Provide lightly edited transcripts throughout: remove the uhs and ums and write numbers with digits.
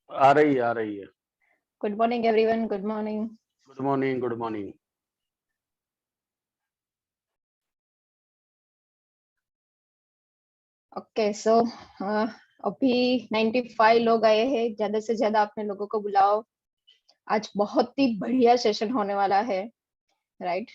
आ रही है, आ रही है। Good morning, everyone. Good morning. Good morning, good morning. Okay, so अभी 95 लोग आए हैं। ज्यादा से ज्यादा अपने लोगों को बुलाओ। आज बहुत ही बढ़िया सेशन होने वाला है, राइट?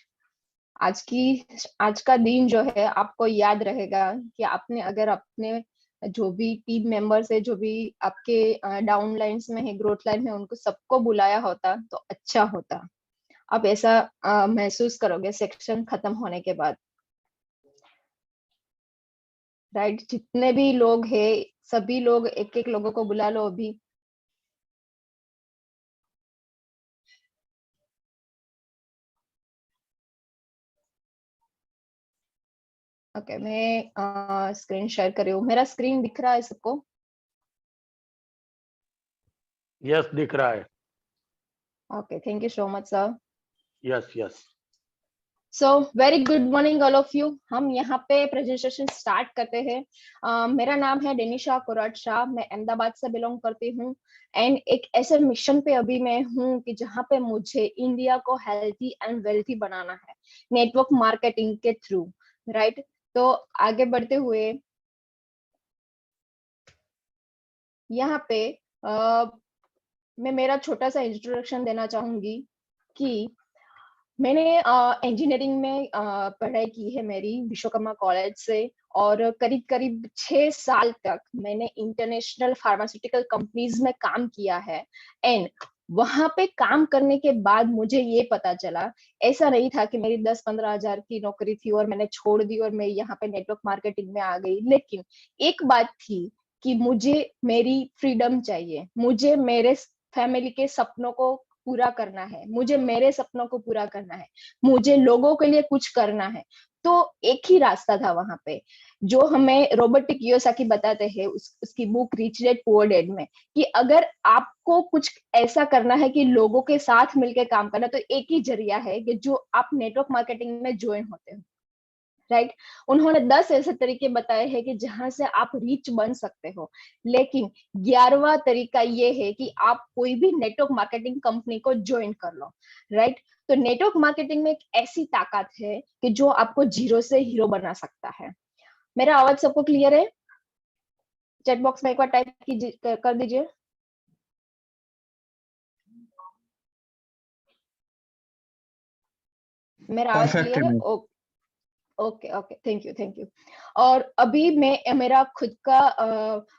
आज का दिन जो है आपको याद रहेगा कि आपने अगर अपने जो भी टीम मेंबर्स है, जो भी आपके डाउन लाइन्स में है, ग्रोथ लाइन में, उनको सबको बुलाया होता तो अच्छा होता। आप ऐसा महसूस करोगे सेक्शन खत्म होने के बाद, राइट? जितने भी लोग हैं, सभी लोग एक एक लोगों को बुला लो अभी। ओके, मैं स्क्रीन शेयर कर रही हूँ। मेरा स्क्रीन दिख रहा है सबको? यस, दिख रहा है। Okay, thank you so much sir. Yes yes. So very good morning all of you. हम यहाँ पे प्रेजेंटेशन स्टार्ट करते हैं। मेरा नाम है डेनिशा कोराट शाह। मैं अहमदाबाद से बिलोंग करती हूँ एंड एक ऐसे मिशन पे अभी मैं हूँ कि जहाँ पे मुझे इंडिया को हेल्थी एंड वेल्थी बनाना है नेटवर्क मार्केटिंग के थ्रू, राइट? तो आगे बढ़ते हुए यहाँ पे मैं मेरा छोटा सा इंट्रोडक्शन देना चाहूंगी कि मैंने इंजीनियरिंग में पढ़ाई की है मेरी विश्वकर्मा कॉलेज से। और करीब करीब 6 साल तक मैंने इंटरनेशनल फार्मास्यूटिकल कंपनीज में काम किया है। एंड वहां पे काम करने के बाद मुझे ये पता चला, ऐसा नहीं था कि मेरी 10-15 हजार की नौकरी थी और मैंने छोड़ दी और मैं यहाँ पे नेटवर्क मार्केटिंग में आ गई। लेकिन एक बात थी कि मुझे मेरी फ्रीडम चाहिए, मुझे मेरे फैमिली के सपनों को पूरा करना है, मुझे मेरे सपनों को पूरा करना है, मुझे लोगों के लिए कुछ करना है। तो एक ही रास्ता था वहां पे, जो हमें रॉबर्ट कियोसाकी बताते हैं उसकी book rich dad poor dad में, कि अगर आपको कुछ ऐसा करना है कि लोगों के साथ मिलकर काम करना, तो एक ही जरिया है कि जो आप नेटवर्क मार्केटिंग में ज्वाइन होते हो, राइट? उन्होंने 10 ऐसे तरीके बताए हैं कि जहां से आप रीच बन सकते हो। लेकिन 11वां तरीका ये है कि आप कोई भी नेटवर्क मार्केटिंग कंपनी को ज्वाइन कर लो, राइट? तो नेटवर्क मार्केटिंग में एक ऐसी ताकत है कि जो आपको जीरो से हीरो बना सकता है। मेरा आवाज सबको क्लियर है? चैट बॉक्स में एक बार टाइप कीजिए, कर दीजिए। मेरा आवाज परफेक्ट क्लियर है है? Ma'am. Okay okay, thank you thank you. और अभी मैं मेरा खुद का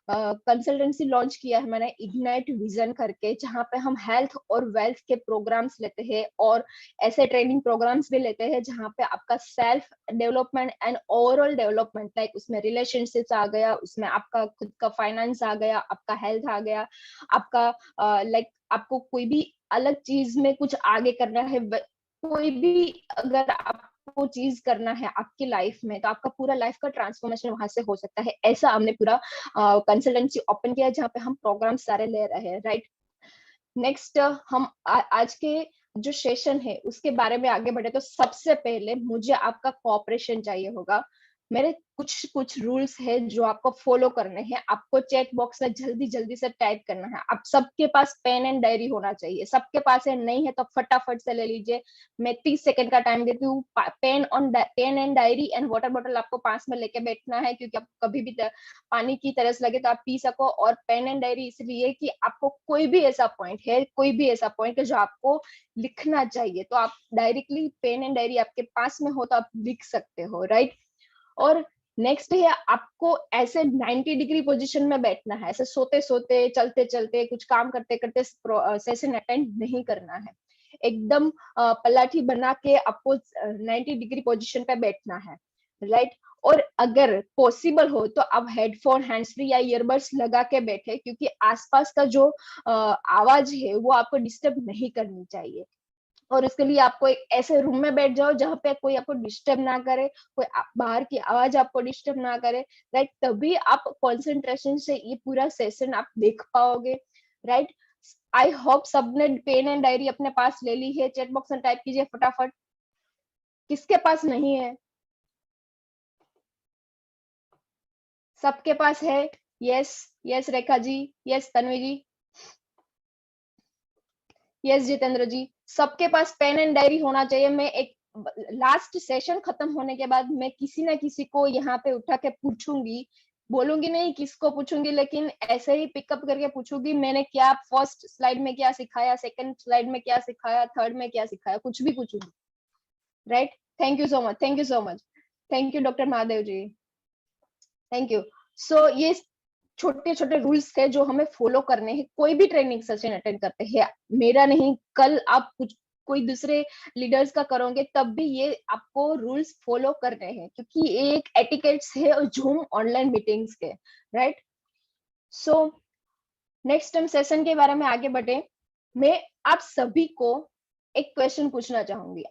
कंसल्टेंसी लॉन्च किया है मैंने, इग्नाइट विजन करके, जहाँ पे हम हेल्थ और वेल्थ के प्रोग्राम्स लेते हैं और ऐसे ट्रेनिंग प्रोग्राम्स भी लेते हैं जहाँ पे आपका self development and overall development, like उसमें रिलेशनशिप्स आ गया, उसमें आपका खुद का फाइनेंस आ गया, आपका हेल्थ आ गया, आपका लाइक आपको कोई भी अलग चीज में कुछ आगे करना है, कोई भी अगर आपको चीज करना है आपकी लाइफ में, तो आपका पूरा लाइफ का ट्रांसफॉर्मेशन वहां से हो सकता है। ऐसा हमने पूरा कंसल्टेंसी ओपन किया जहाँ पे हम प्रोग्राम सारे ले रहे हैं, राइट? नेक्स्ट हम आज के जो सेशन है उसके बारे में आगे बढ़े, तो सबसे पहले मुझे आपका कोऑपरेशन चाहिए होगा। मेरे कुछ कुछ रूल्स है जो आपको फॉलो करने हैं। आपको चैट बॉक्स में जल्दी जल्दी से टाइप करना है। आप सबके पास पेन एंड डायरी होना चाहिए। सबके पास है, नहीं है तो फटाफट से ले लीजिए। मैं 30 सेकंड का टाइम देती हूँ। Pen and diary and water bottle आपको पास में लेके बैठना है, क्योंकि आपको कभी भी पानी की तरस लगे तो आप पी सको। और पेन एंड डायरी इसलिए कि आपको कोई भी ऐसा पॉइंट है, कोई भी ऐसा पॉइंट है जो आपको लिखना चाहिए, तो आप डायरेक्टली पेन एंड डायरी आपके पास में हो तो आप लिख सकते हो, राइट? और नेक्स्ट है, आपको ऐसे 90 डिग्री पोजीशन में बैठना है। ऐसे सोते सोते, चलते चलते, कुछ काम करते करते सेशन अटेंड नहीं करना है। एकदम पलाठी बना के आपको 90 डिग्री पोजीशन पे बैठना है, राइट? और अगर पॉसिबल हो तो आप हेडफोन, हैंड्स फ्री या ईयरबड्स लगा के बैठे, क्योंकि आसपास का जो आवाज है वो आपको डिस्टर्ब नहीं करनी चाहिए। और उसके लिए आपको एक ऐसे रूम में बैठ जाओ जहाँ पे कोई आपको डिस्टर्ब ना करे, कोई बाहर की आवाज आपको डिस्टर्ब ना करे, राइट? तभी आप कंसंट्रेशन से ये पूरा सेशन आप देख पाओगे, राइट? आई होप सबने पेन एंड डायरी अपने पास ले ली है। चैट बॉक्स में टाइप कीजिए फटाफट, किसके पास नहीं है? सबके पास है? Yes yes Rekha ji, yes Tanvi जी। यस जितेंद्र जी, सबके पास पेन एंड डायरी होना चाहिए। मैं एक लास्ट सेशन खत्म होने के बाद मैं किसी ना किसी को यहाँ पे उठा के पूछूंगी, बोलूंगी नहीं किसको पूछूंगी, लेकिन ऐसे ही पिकअप करके पूछूंगी मैंने क्या फर्स्ट स्लाइड में क्या सिखाया, सेकंड स्लाइड में क्या सिखाया, थर्ड में क्या सिखाया, कुछ भी पूछूंगी। Right, thank you so much, thank you so much, thank you doctor Mahadev ji, thank you. So ये छोटे छोटे रूल्स है जो हमें फॉलो करने हैं कोई भी ट्रेनिंग सेशन अटेंड करते हैं। मेरा नहीं, कल आप कुछ कोई दूसरे लीडर्स का करोगे तब भी ये आपको रूल्स फॉलो करने हैं, क्योंकि ये एक एटिकेट्स है और जूम ऑनलाइन मीटिंग्स के। Right, so next time session के बारे में आगे बढ़े, मैं आप सभी को एक क्वेश्चन पूछना चाहूंगी।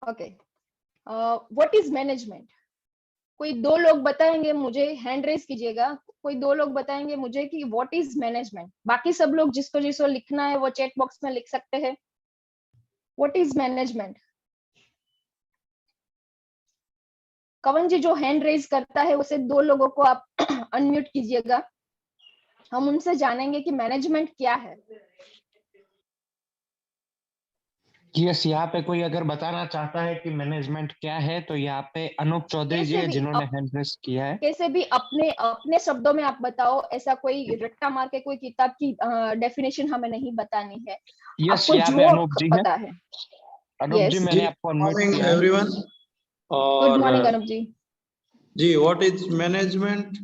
Okay, what is management? कोई दो लोग बताएंगे मुझे, हैंड रेज कीजिएगा, कोई दो लोग बताएंगे मुझे कि व्हाट इज मैनेजमेंट। बाकी सब लोग जिसको जिसको लिखना है वो चैट बॉक्स में लिख सकते हैं। What is management? कवन जी जो हैंड रेज करता है उसे दो लोगों को आप अनम्यूट कीजिएगा, हम उनसे जानेंगे कि मैनेजमेंट क्या है। यस, यहाँ पे कोई अगर बताना चाहता है कि मैनेजमेंट क्या है तो यहाँ पे अनूप चौधरी जी कैसे है भी जिन्होंने हैंड रेस किया है। कैसे भी अपने अपने शब्दों में आप बताओ, ऐसा कोई रट्टा मार के कोई किताब की डेफिनेशन हमें नहीं बतानी है। यस, आपको यहाँ पे जो अनूप जी है। पता है। अनूप जी यस, मैंने आपको अनम्यूट मॉर्निंग किया है। Everyone. Good morning Anoop ji. जी, व्हाट इज मैनेजमेंट?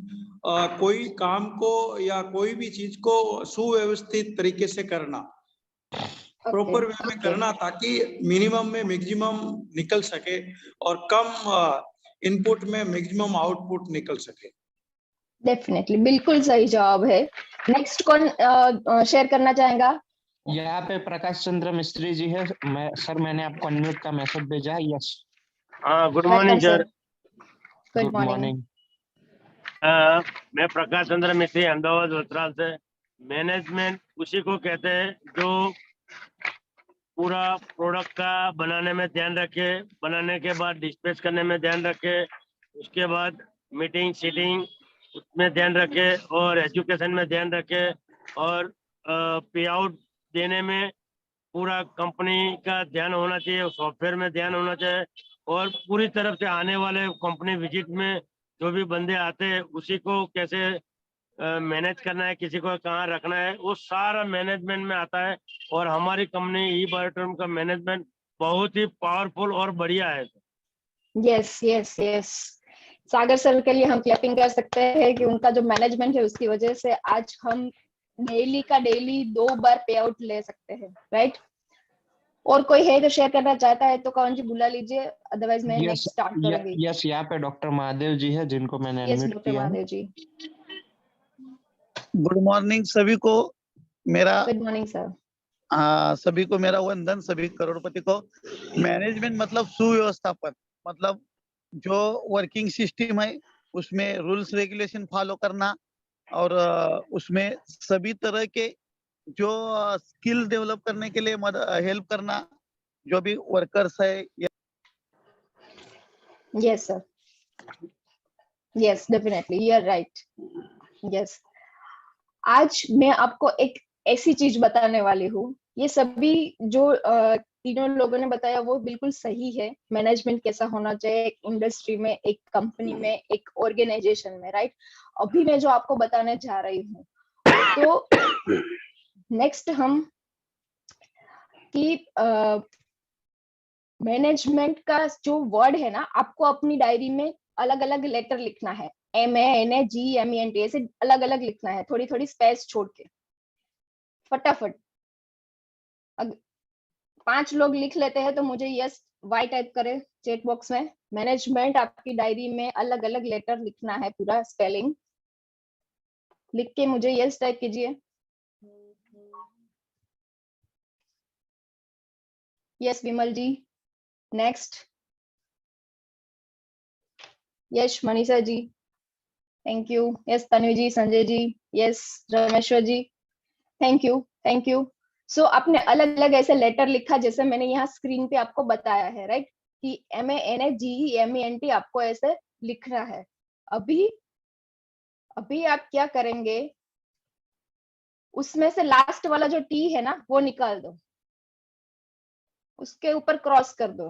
कोई काम को या कोई भी चीज को सुव्यवस्थित तरीके से करना, प्रॉपर वे में करना, ताकि मिनिमम में मैक्सिमम निकल सके और कम इनपुट में मैक्सिमम आउटपुट निकल सके। डेफिनेटली, बिल्कुल सही जवाब है। नेक्स्ट कौन शेयर करना चाहेगा? यहाँ पे प्रकाश चंद्र मिस्त्री जी है। मैंने आपको अनम्यूट का मैसेज भेजा है। यस, हाँ, good morning sir. Good morning. मैं प्रकाश चंद्र मिस्त्री अहमदाबाद वस्त्राल से। मैनेजमेंट उसी को कहते हैं जो पूरा प्रोडक्ट का बनाने में ध्यान रखे, बनाने के बाद डिस्पैच करने में ध्यान रखे, उसके बाद मीटिंग सीटिंग उसमें ध्यान रखे, और एजुकेशन में ध्यान रखे, और पे आउट देने में पूरा कंपनी का ध्यान होना चाहिए, सॉफ्टवेयर में ध्यान होना चाहिए, और पूरी तरफ से आने वाले कंपनी विजिट में जो भी बंदे आते हैं उसी को कैसे मैनेज करना है, किसी को कहाँ रखना है, वो सारा मैनेजमेंट में आता है। और हमारी कंपनी ई बायोटर्म का मैनेजमेंट बहुत ही पावरफुल और बढ़िया है। यस यस यस, सागर सर के लिए हम क्लैपिंग कर सकते हैं कि उनका जो मैनेजमेंट है उसकी वजह से आज हम डेली का डेली 2 बार पे आउट ले सकते हैं। राइट, और कोई है जो शेयर करना चाहता है तो कौन जी बुला लीजिए, अदरवाइज मैं नेक्स्ट स्टार्ट करूंगी। यस, यहाँ पे डॉक्टर महादेव जी है जिनको मैंने यस अनम्यूट डॉक्टर किया है। महादेव जी, गुड मॉर्निंग सभी को। मेरा गुड मॉर्निंग सर। सभी को मेरा वंदन, सभी करोड़पति को। मैनेजमेंट मतलब सुव्यवस्थापन, मतलब जो वर्किंग सिस्टम है उसमें रूल्स रेगुलेशन फॉलो करना, और उसमें सभी तरह के जो स्किल डेवलप करने के लिए हेल्प करना, जो भी वर्कर्स है या yes sir, yes definitely you are right. Yes, आज मैं आपको एक ऐसी चीज बताने वाली हूँ, ये सभी जो तीनों लोगों ने बताया वो बिल्कुल सही है। मैनेजमेंट कैसा होना चाहिए एक इंडस्ट्री में, एक कंपनी में, एक ऑर्गेनाइजेशन में। राइट, अभी मैं जो आपको बताने जा रही हूँ, तो नेक्स्ट हम कि मैनेजमेंट का जो वर्ड है ना, आपको अपनी डायरी में अलग अलग लेटर लिखना है, MANAGMENT ऐसे अलग अलग लिखना है, थोड़ी थोड़ी स्पेस छोड़ के फटाफट। 5 लोग लिख लेते हैं तो मुझे यस वाई टाइप करे चैट बॉक्स में। मैनेजमेंट आपकी डायरी में अलग अलग लेटर लिखना है, पूरा स्पेलिंग लिख के मुझे यस टाइप कीजिए। Yes Vimal ji, next. Yes Manisha ji, thank you. Yes Tanvi ji, Sanjay ji, yes Rameshwar ji, thank you thank you. So आपने अलग अलग ऐसे लेटर लिखा जैसे मैंने यहाँ स्क्रीन पे आपको बताया है। राइट, कि MENAGEMENT आपको ऐसे लिखना है। अभी आप क्या करेंगे, उसमें से लास्ट वाला जो टी है ना वो निकाल दो, उसके ऊपर क्रॉस कर दो,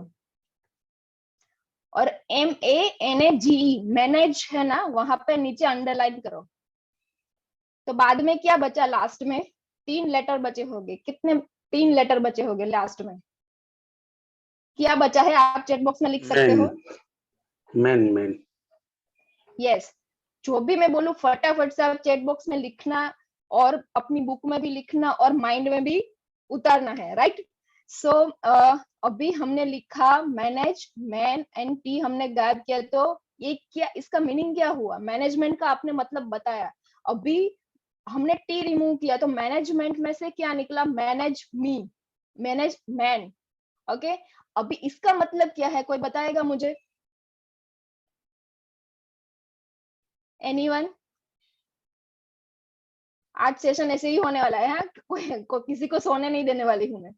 और MANAGE मैनेज है ना वहां पे नीचे अंडरलाइन करो। तो बाद में क्या बचा, लास्ट में 3 लेटर बचे होंगे। कितने 3 लेटर बचे होंगे लास्ट में? क्या बचा है आप चैट बॉक्स में लिख सकते हो। मैन यस, जो भी मैं बोलूं फटाफट से आप चैट बॉक्स में लिखना, और अपनी बुक में भी लिखना और माइंड में भी उतारना है, राइट। सो अभी हमने लिखा मैनेज, मैन एंड टी हमने गायब किया, तो ये क्या, इसका मीनिंग क्या हुआ? मैनेजमेंट का आपने मतलब बताया। अभी हमने टी रिमूव किया तो मैनेजमेंट में से क्या निकला? मैनेज मी, मैनेज मैन। ओके, अभी इसका मतलब क्या है, कोई बताएगा मुझे? एनीवन? आज सेशन ऐसे ही होने वाला है, हाँ? किसी को सोने नहीं देने वाली हूँ मैं।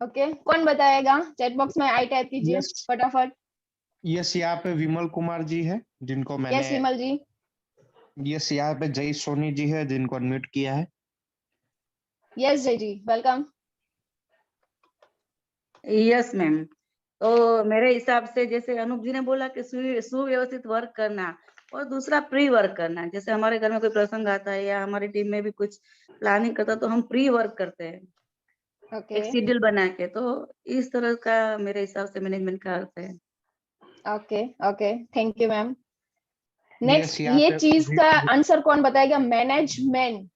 ओके, कौन बताएगा? चैट बॉक्स में आई टाइप कीजिए फटाफट। यस, यहाँ पे विमल कुमार जी है जिनको मैंने, यस विमल जी। यस, यहाँ पे जय सोनी जी है जिनको अनम्यूट किया है। यस जय जी, वेलकम। Yes ma'am. तो मेरे हिसाब से जैसे अनूप जी ने बोला कि सुव्यवस्थित वर्क करना, और दूसरा प्री वर्क करना। जैसे हमारे घर में कोई प्रसंग आता है या हमारी टीम में भी कुछ प्लानिंग करता है तो हम प्री वर्क करते हैं, ओके एक शेड्यूल बना के। तो इस तरह का मेरे हिसाब से मैनेजमेंट का अर्थ है। Okay okay, thank you ma'am. Yes, next, यहाँ ये पे चीज का आंसर कौन बताएगा? मैनेजमेंट।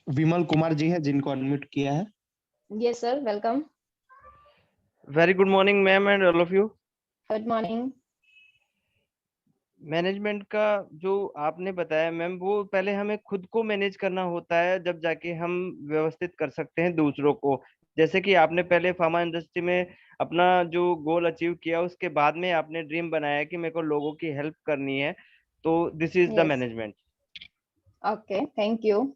विमल कुमार जी है जिनको अनम्यूट किया है। Yes sir, welcome. Very good morning, ma'am, and all of you. Good morning. Management का जो आपने बताया मैम, वो पहले हमें खुद को मैनेज करना होता है, जब जाके हम व्यवस्थित कर सकते हैं दूसरों को। जैसे कि आपने पहले फार्मा इंडस्ट्री में अपना जो गोल अचीव किया, उसके बाद में आपने ड्रीम बनाया कि मेरे को लोगों की हेल्प करनी है, तो this is the yes, management. Okay, thank you.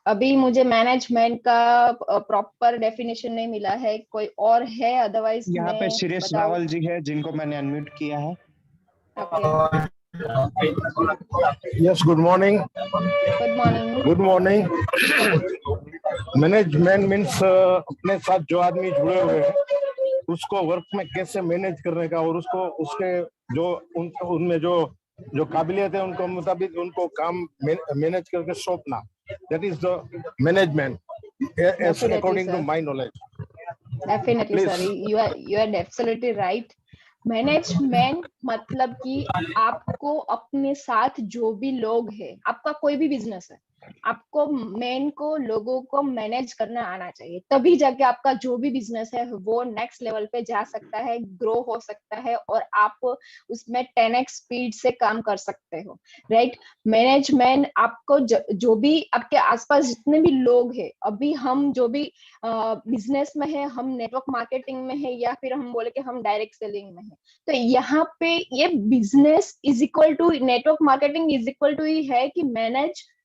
अभी मुझे मैनेजमेंट का प्रॉपर डेफिनेशन नहीं मिला है, कोई और है? अदरवाइज यहाँ पे मैं सुरेश बताऊं? रावल जी है जिनको मैंने अनम्यूट किया है। Okay, Yes, good morning. Good morning. Good morning. Management means अपने साथ जो आदमी जुड़े हुए हैं उसको वर्क में कैसे मैनेज करने का, और उसको उसके जो उनमें जो काबिलियत है उनको मुताबिक उनको काम मैनेज करके सौंपना, that is the management according to my knowledge. Definitely sir, you are absolutely right. Management मतलब कि आपको अपने साथ जो भी लोग हैं, आपका कोई भी बिजनेस है, आपको मेन को लोगों को मैनेज करना आना चाहिए, तभी जाके आपका जो भी बिजनेस है वो नेक्स्ट लेवल पे जा सकता है, ग्रो हो सकता है, और आप उसमें 10x स्पीड से काम कर सकते हो, राइट। मैनेजमेंट आपको जो भी आपके आसपास जितने भी लोग हैं, अभी हम जो भी बिजनेस में है, हम नेटवर्क मार्केटिंग में है, या फिर हम बोले कि हम डायरेक्ट सेलिंग में है, तो यहाँ पे ये business is equal to network marketing is equal to ही है कि मैनेजमेंट।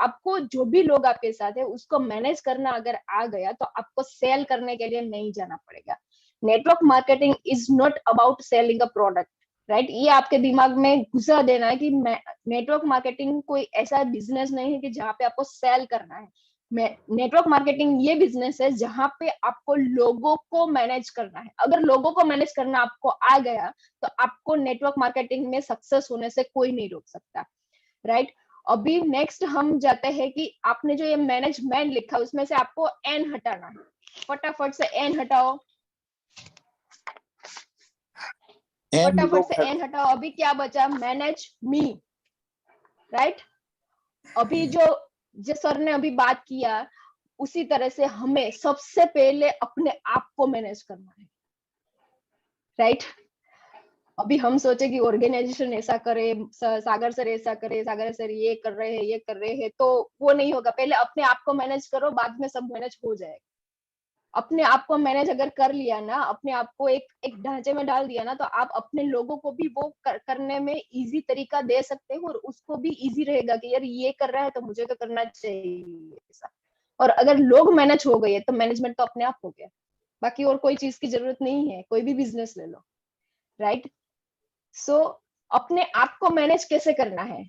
आपको जो भी लोग आपके साथ है उसको मैनेज करना अगर आ गया तो आपको सेल करने के लिए नहीं जाना पड़ेगा। Network marketing is not about selling a product, right. ये आपके दिमाग में घुसा देना है कि नेटवर्क मार्केटिंग कोई ऐसा बिजनेस नहीं है कि जहाँ पे आपको सेल करना है। नेटवर्क मार्केटिंग ये बिजनेस है जहां पे आपको लोगों को मैनेज करना है। अगर लोगों को मैनेज करना आपको आ गया तो आपको नेटवर्क मार्केटिंग में सक्सेस होने से कोई नहीं रोक सकता, राइट। अभी नेक्स्ट हम जाते हैं कि आपने जो ये मैनेजमेंट लिखा उसमें से आपको एन हटाना है, फटाफट से एन हटाओ, फटाफट से एन हटाओ। अभी क्या बचा? मैनेज मी, राइट। अभी जो सर ने अभी बात किया उसी तरह से हमें सबसे पहले अपने आप को मैनेज करना है, राइट। अभी हम सोचे कि ऑर्गेनाइजेशन ऐसा करे, सागर सर ऐसा करे, सागर सर ये कर रहे हैं, तो वो नहीं होगा। पहले अपने आप को मैनेज करो, बाद में सब मैनेज हो जाएगा। अपने आप को मैनेज अगर कर लिया ना, अपने आप को एक ढांचे में डाल दिया ना, तो आप अपने लोगों को भी वो करने में इजी तरीका दे सकते हो, और उसको भी इजी रहेगा कि यार ये कर रहा है तो मुझे तो करना चाहिए ऐसा। और अगर लोग मैनेज हो गए तो मैनेजमेंट तो अपने आप हो गया, बाकी और कोई चीज की जरूरत नहीं है। कोई भी बिजनेस ले लो, राइट? सो अपने आप को मैनेज कैसे करना है,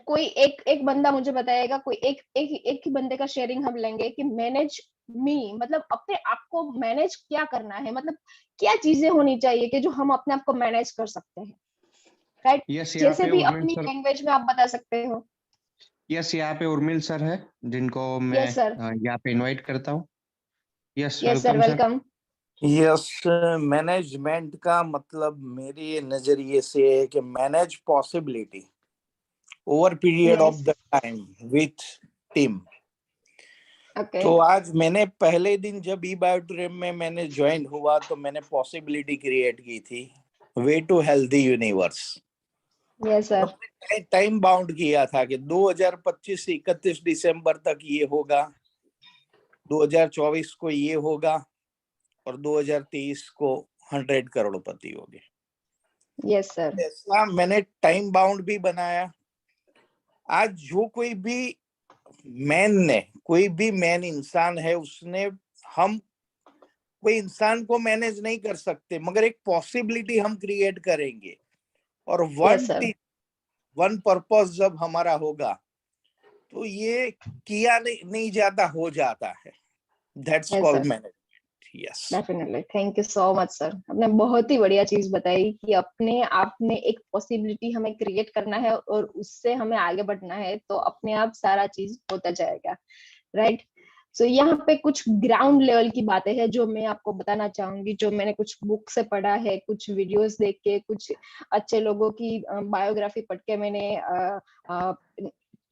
कोई एक एक बंदा मुझे बताएगा, कोई एक एक एक ही बंदे का शेयरिंग हम लेंगे कि मैनेज मी, मतलब अपने आप को मैनेज क्या करना है, मतलब क्या चीजें होनी चाहिए कि जो हम अपने आप को मैनेज कर सकते हैं, राइट? यस, यहाँ जैसे पे भी उर्मिल अपनी सर, लैंग्वेज में आप बता सकते हो। यस यहाँ पे उर्मिल सर है जिनको मैं यस सर, यहाँ पे इनवाइट करता हूँ। Yes, yes sir, welcome sir. Welcome. Yes, management का मतलब मेरे नजरिए से है कि manage possibility over period of yes, the time with team. Okay, तो आज मैंने पहले दिन जब ई बायोट्रेम में मैंने ज्वाइन हुआ तो मैंने पॉसिबिलिटी क्रिएट की थी, way to healthy universe. Yes sir, हमने टाइम बाउंड किया था कि 2025 से 31 दिसंबर तक ये होगा, 2024 को ये होगा और 2023 को 100 करोड़पति हो गए। यस सर, ऐसा मैंने टाइम बाउंड भी बनाया। आज जो कोई भी मैन इंसान है, उसने, हम कोई इंसान को मैनेज नहीं कर सकते, मगर एक पॉसिबिलिटी हम क्रिएट करेंगे और यस सर, वन पर्पस जब हमारा होगा तो ये किया नहीं जाता, हो जाता है। That's yes called sir, management. Yes, definitely, thank you so much sir. आपने बहुत ही बढ़िया चीज बताई कि अपने आप में एक पॉसिबिलिटी हमें क्रिएट करना है और उससे हमें आगे बढ़ना है, तो अपने आप सारा चीज होता जाएगा, राइट? सो यहाँ पे कुछ ग्राउंड लेवल की बातें हैं जो मैं आपको बताना चाहूंगी, जो मैंने कुछ बुक से पढ़ा है, कुछ वीडियोस देख के, कुछ अच्छे लोगों की बायोग्राफी पढ़ के मैंने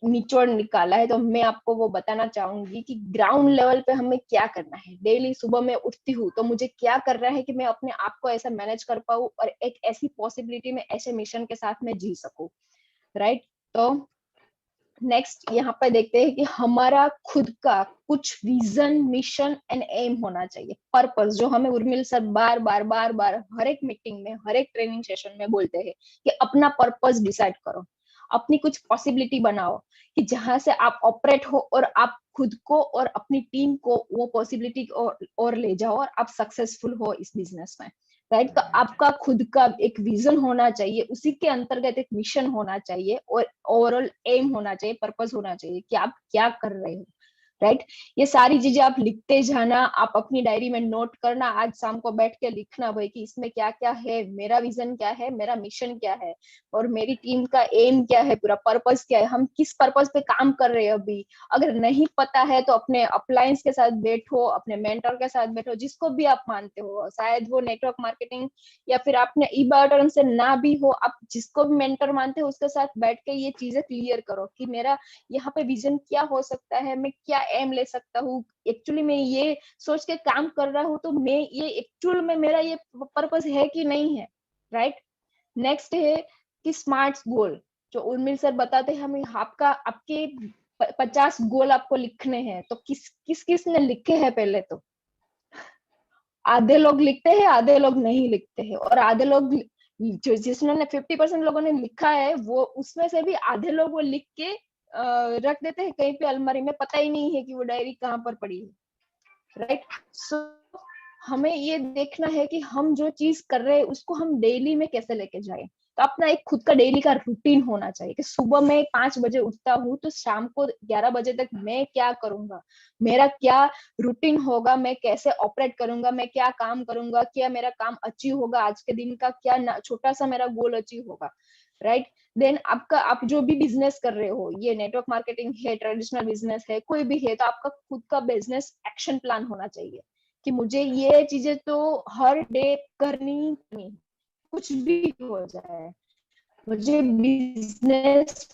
निचोड़ निकाला है। तो मैं आपको वो बताना चाहूंगी कि ग्राउंड लेवल पे हमें क्या करना है। डेली सुबह मैं उठती हूँ तो मुझे क्या करना है कि मैं अपने आप को ऐसा मैनेज कर पाऊँ और एक ऐसी पॉसिबिलिटी में, ऐसे मिशन के साथ मैं जी सकूं, राइट? तो नेक्स्ट यहाँ पे देखते हैं कि हमारा खुद का कुछ विजन, मिशन एंड एम होना चाहिए, पर्पस, जो हमें उर्मिल सर बार बार बार बार हर एक मीटिंग में, हर एक ट्रेनिंग सेशन में बोलते हैं कि अपना पर्पस डिसाइड करो, अपनी कुछ पॉसिबिलिटी बनाओ कि जहां से आप ऑपरेट हो और आप खुद को और अपनी टीम को वो पॉसिबिलिटी और ले जाओ और आप सक्सेसफुल हो इस बिजनेस में, राइट? तो आपका खुद का एक विजन होना चाहिए, उसी के अंतर्गत एक मिशन होना चाहिए और ओवरऑल एम होना चाहिए, पर्पस होना चाहिए कि आप क्या कर रहे हो, राइट? ये सारी चीजें आप लिखते जाना, आप अपनी डायरी में नोट करना, आज शाम को बैठ के लिखना भाई कि इसमें क्या क्या है, मेरा विजन क्या है, मेरा मिशन क्या है और मेरी टीम का एम क्या है, पूरा पर्पस क्या है, हम किस पर्पस पे काम कर रहे हैं अभी। अगर नहीं पता है तो अपने अपलायंस के साथ बैठो, अपने मेंटर के साथ बैठो, जिसको भी आप मानते हो, शायद वो नेटवर्क मार्केटिंग या फिर आपने ई बायोटर्न से ना भी हो, आप जिसको भी मेंटर मानते हो उसके साथ बैठ के ये चीजें क्लियर करो कि मेरा यहाँ पे विजन क्या हो सकता है, मैं क्या एम ले सकता हूँ, एक्चुअली मैं ये सोच के काम कर रहा हूँ तो मैं ये एक्चुअल में मेरा ये पर्पस है कि नहीं है, राइट? नेक्स्ट है कि स्मार्ट गोल, जो उर्मिल सर बताते हैं हमें, आपके 50 गोल आपको लिखने हैं, तो किस ने लिखे हैं पहले? तो आधे लोग लिखते हैं, आधे लोग नहीं लिखते हैं, और आधे लोग जिन्होंने 50% लोगों ने लिखा है, वो उसमें से भी आधे लोग वो लिख के रख देते हैं कहीं पे अलमारी में, पता ही नहीं है कि वो डायरी कहाँ पर पड़ी है, राइट? सो हमें ये देखना है कि हम जो चीज कर रहे हैं उसको हम डेली में कैसे लेके जाए। तो अपना एक खुद का डेली का रूटीन होना चाहिए कि सुबह मैं 5 बजे उठता हूँ तो शाम को 11 बजे तक मैं क्या करूंगा, मेरा क्या रूटीन होगा, मैं कैसे ऑपरेट करूंगा, मैं क्या काम करूंगा, क्या मेरा काम अचीव होगा आज के दिन का, क्या छोटा सा मेरा गोल अचीव होगा, राइट? देन आप जो भी बिजनेस कर रहे हो, ये नेटवर्क मार्केटिंग है, ट्रेडिशनल बिजनेस है, कोई भी है, तो आपका खुद का बिजनेस एक्शन प्लान होना चाहिए कि मुझे ये चीजें तो हर डे करनी, कुछ भी हो जाए, मुझे बिजनेस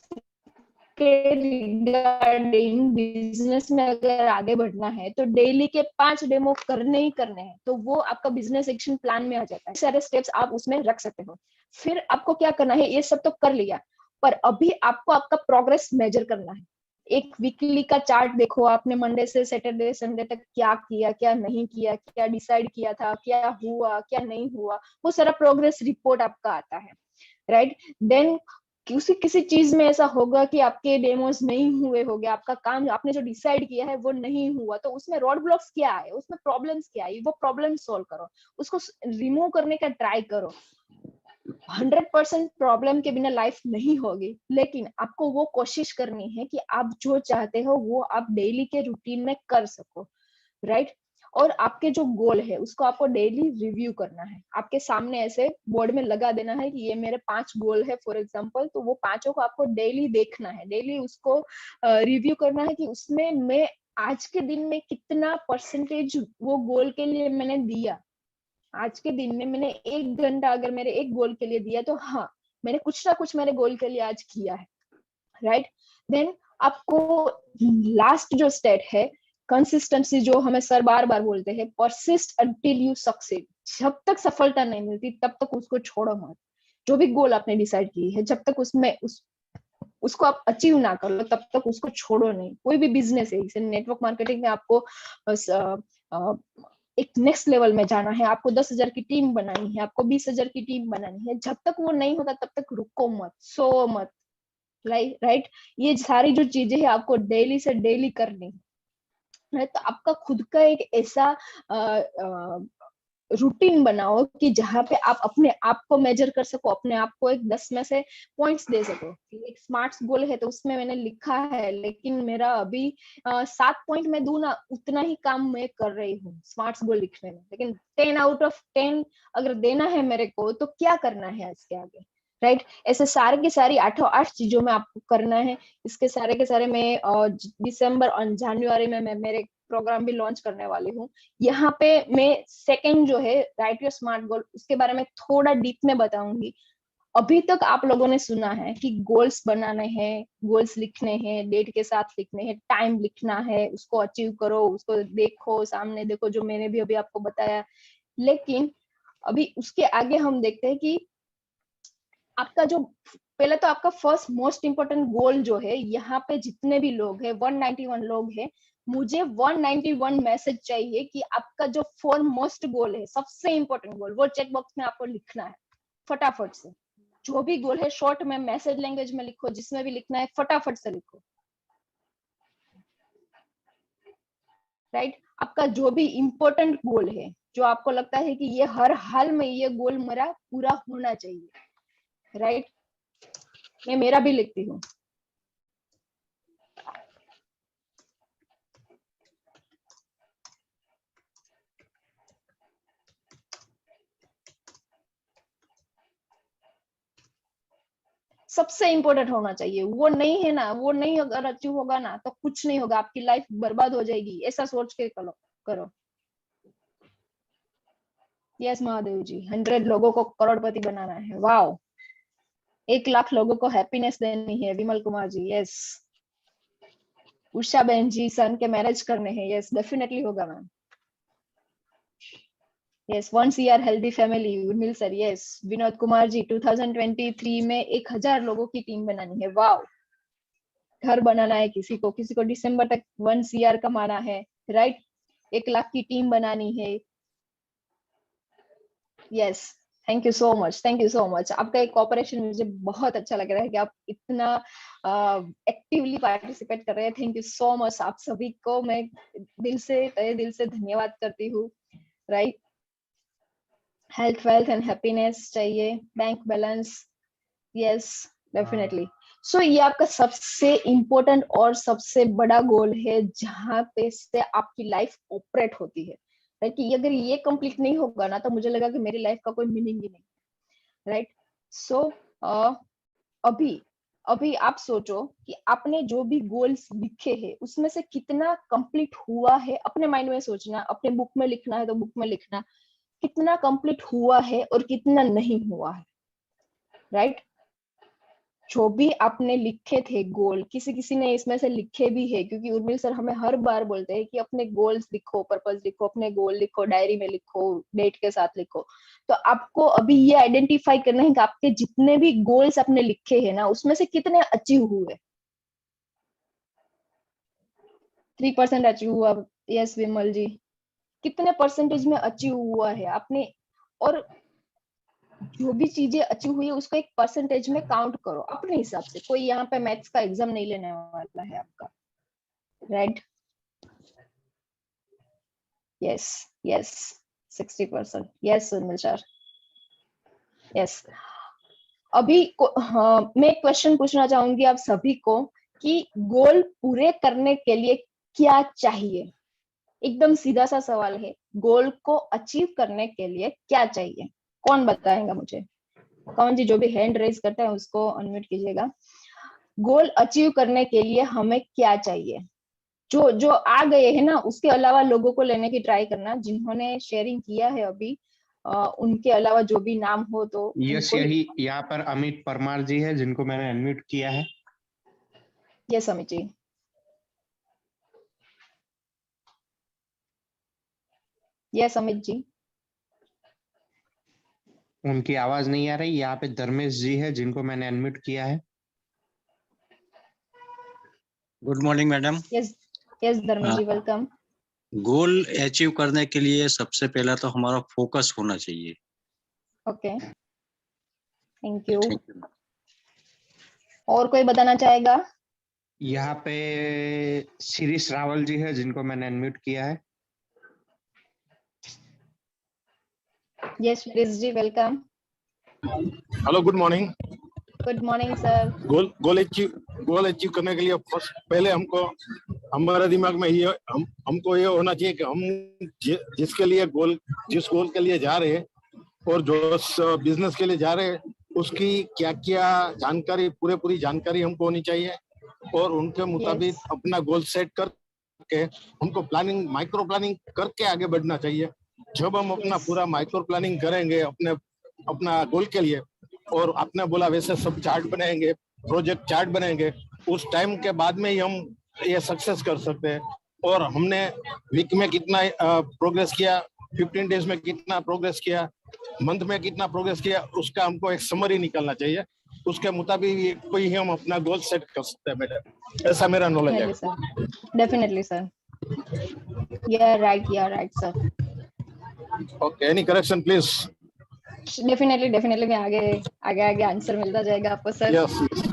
के रिगार्डिंग, बिजनेस में अगर आगे बढ़ना है तो डेली के 5 डेमो करने ही करने हैं, तो वो आपका बिजनेस एक्शन प्लान में आ जाता है। सारे स्टेप्स आप उसमें रख सकते हो। फिर आपको क्या करना है, ये सब तो कर लिया, पर अभी आपको आपका प्रोग्रेस मेजर करना है। एक वीकली का चार्ट देखो, आपने मंडे से सैटरडे संडे तक क्या किया, क्या नहीं किया, क्या डिसाइड किया था, क्या हुआ, क्या नहीं हुआ, वो सारा प्रोग्रेस रिपोर्ट आपका आता है, राइट? देन किसी चीज में ऐसा होगा कि आपके डेमोस नहीं हुए होंगे, आपका काम आपने जो डिसाइड किया है वो नहीं हुआ, तो उसमें रोड ब्लॉक्स क्या है, उसमें प्रॉब्लम्स क्या है, वो प्रॉब्लम सॉल्व करो, उसको रिमूव करने का ट्राई करो। 100% प्रॉब्लम के बिना लाइफ नहीं होगी, लेकिन आपको वो कोशिश करनी है कि आप जो चाहते हो वो आप डेली के रूटीन में कर सको, राइट। और आपके जो गोल है उसको आपको डेली रिव्यू करना है, आपके सामने ऐसे बोर्ड में लगा देना है कि ये मेरे 5 गोल है फॉर एग्जांपल, तो वो पांचों को आपको डेली देखना है, डेली उसको रिव्यू करना है कि उसमें मैं आज के दिन में कितना परसेंटेज वो गोल के लिए मैंने दिया। आज के दिन में मैंने 1 घंटा अगर मेरे एक गोल के लिए दिया, तो हाँ मैंने कुछ ना कुछ मेरे गोल के लिए आज किया है, राइट। देन आपको लास्ट जो स्टेट है कंसिस्टेंसी, जो हमें सर बार बार बोलते हैं, परसिस्ट अंटिल यू सक्सीड। जब तक सफलता नहीं मिलती तब तक उसको छोड़ो मत। जो भी गोल आपने डिसाइड की है, जब तक उसमें उसको आप अचीव ना कर लो तब तक उसको छोड़ो नहीं। कोई भी बिजनेस है, जैसे नेटवर्क मार्केटिंग में आपको एक नेक्स्ट लेवल में जाना है, आपको 10,000 की टीम बनानी है, आपको 20,000 की टीम बनानी है, जब तक वो नहीं होता तब तक रुको मत, सो मत, राइट। ये सारी जो चीजें है आपको डेली से डेली करनी है। तो आपका खुद का एक ऐसा रूटीन बनाओ कि जहाँ पे आप अपने आप को मेजर कर सको, अपने आप को एक 10 में से पॉइंट्स दे सको। एक स्मार्ट गोल है तो उसमें मैंने लिखा है, लेकिन मेरा अभी 7 पॉइंट में दूं ना, उतना ही काम मैं कर रही हूँ स्मार्ट गोल लिखने में, लेकिन 10 आउट ऑफ 10 अगर देना है मेरे को तो क्या करना है इसके आगे, राइट। ऐसे सारे की सारी 8 चीजों में आपको करना है। इसके सारे के सारे मैं दिसंबर और जनवरी में मैं मेरे प्रोग्राम भी लॉन्च करने वाली हूँ। यहाँ पे मैं सेकंड जो है राइट योर स्मार्ट गोल, उसके बारे में थोड़ा डीप में बताऊंगी। अभी तक आप लोगों ने सुना है कि गोल्स बनाने हैं, गोल्स लिखने हैं, डेट के साथ लिखने हैं, टाइम लिखना है, उसको अचीव करो, उसको देखो, सामने देखो, जो मैंने भी अभी आपको बताया। लेकिन अभी उसके आगे हम देखते हैं कि आपका जो पहले तो आपका फर्स्ट मोस्ट इंपोर्टेंट गोल जो है, यहाँ पे जितने भी लोग हैं 191 लोग हैं, मुझे 191 मैसेज चाहिए कि आपका जो 4 मोस्ट गोल है, सबसे इंपॉर्टेंट गोल, वो चेक बॉक्स में आपको लिखना है फटाफट से। जो भी गोल है शॉर्ट में मैसेज लैंग्वेज में लिखो, जिसमें भी लिखना है फटाफट से लिखो, राइट। आपका जो भी इंपॉर्टेंट गोल है, जो आपको लगता है कि ये हर हाल में ये गोल मेरा पूरा होना चाहिए, राइट। मैं मेरा भी लिखती हूँ। सबसे इंपॉर्टेंट होना चाहिए, वो नहीं है ना, वो नहीं अगर अचीव होगा ना तो कुछ नहीं होगा, आपकी लाइफ बर्बाद हो जाएगी, ऐसा सोच के करो। यस महादेव जी, 100 लोगों को करोड़पति बनाना है, वाओ। 1 लाख लोगों को हैप्पीनेस देनी है, विमल कुमार जी, यस। उषा बहन जी, सन के मैरिज करने हैं, यस डेफिनेटली होगा ma'am. Yes, 1 CR healthy family, Urmil sir, yes. Vinod Kumar ji, 2023 में 1000 लोगों की टीम बनानी है, वाओ। घर बनाना है किसी को दिसंबर तक 1 CR कमाना है, राइट। 1 लाख की टीम बनानी है, yes. Thank you so much, thank you so much. आपका एक कॉपरेशन मुझे बहुत अच्छा लग रहा है कि आप इतना एक्टिवली पार्टिसिपेट कर रहे हैं। थैंक यू सो मच, आप सभी को मैं तहे दिल से धन्यवाद करती हूँ, right. Health, wealth and happiness चाहिए, बैंक बैलेंस, यस डेफिनेटली। सो ये आपका सबसे इम्पोर्टेंट और सबसे बड़ा गोल है, जहाँ पे से आपकी लाइफ ऑपरेट होती है, राइट। कि अगर ये कंप्लीट नहीं होगा ना तो मुझे लगा कि मेरी लाइफ का कोई मीनिंग ही नहीं, राइट। सो अभी आप सोचो कि आपने जो भी गोल्स लिखे हैं उसमें से कितना कंप्लीट हुआ है, अपने माइंड में सोचना, अपने बुक में लिखना है तो बुक में लिखना, कितना कंप्लीट हुआ है और कितना नहीं हुआ है, राइट। जो भी आपने लिखे थे गोल, किसी ने इसमें से लिखे भी है, क्योंकि उर्मिल सर हमें हर बार बोलते हैं कि अपने गोल्स लिखो, पर्पस लिखो, अपने गोल लिखो, डायरी में लिखो, डेट के साथ लिखो। तो आपको अभी ये आइडेंटिफाई करना है कि आपके जितने भी गोल्स आपने लिखे हैं ना, उसमें से कितने अचीव हुए। 3% अचीव हुआ, यस विमल जी। कितने परसेंटेज में अचीव हुआ है आपने। और जो भी चीजें अचीव हुई है उसको एक परसेंटेज में काउंट करो अपने हिसाब से। कोई यहाँ पे मैथ्स का एग्जाम नहीं लेने वाला है आपका, right? Yes yes 60%, yes Sunil sir, yes. अभी हाँ, मैं एक क्वेश्चन पूछना चाहूंगी आप सभी को कि गोल पूरे करने के लिए क्या चाहिए? एकदम सीधा सा सवाल है, गोल को अचीव करने के लिए क्या चाहिए? कौन बताएगा मुझे? कौन जी जो भी हैंड रेज करता है उसको अनम्यूट कीजिएगा। गोल अचीव करने के लिए हमें क्या चाहिए? जो जो आ गए हैं ना, उसके अलावा लोगों को लेने की ट्राई करना, जिन्होंने शेयरिंग किया है अभी उनके अलावा जो भी नाम हो तो यस, उनको। यही यहाँ पर अमित परमार जी है जिनको मैंने अनम्यूट किया है। यस अमित जी। यस अमित जी। उनकी आवाज नहीं आ रही। यहाँ पे धर्मेश जी है जिनको मैंने अनम्यूट किया है। Good morning madam. Yes yes Dharmesh ji, welcome. Goal achieve करने के लिए सबसे पहला तो हमारा फोकस होना चाहिए। Okay, thank you. और कोई बताना चाहेगा? यहाँ पे शिरीष रावल जी है जिनको मैंने अनम्यूट किया है। Yes Shirish ji, welcome. Hello, good morning. Good morning sir. Goal achieve करने के लिए पहले हमको हमारे दिमाग में ये हमको ये होना चाहिए कि हम जिस गोल के लिए जा रहे हैं और जो बिजनेस के लिए जा रहे हैं उसकी क्या क्या जानकारी, पूरी जानकारी हमको होनी चाहिए और उनके मुताबिक अपना गोल सेट करके हमको माइक्रो प्लानिंग करके आगे बढ़ना चाहिए। जब हम अपना पूरा माइक्रो प्लानिंग करेंगे अपना गोल के लिए और आपने बोला वैसे सब चार्ट बनाएंगे, प्रोजेक्ट चार्ट बनाएंगे, उस टाइम के बाद में ही हम ये सक्सेस कर सकते हैं। और हमने वीक में कितना प्रोग्रेस किया, 15 डेज में कितना प्रोग्रेस किया, मंथ में कितना प्रोग्रेस किया, उसका हमको एक समरी निकालना चाहिए। उसके मुताबिक कोई हम अपना गोल सेट कर सकते हैं मैडम, ऐसा मेरा नॉलेज है। Definitely sir, you are right sir. Okay, any correction please? Definitely मैं आगे आंसर मिलता जाएगा आपको सर।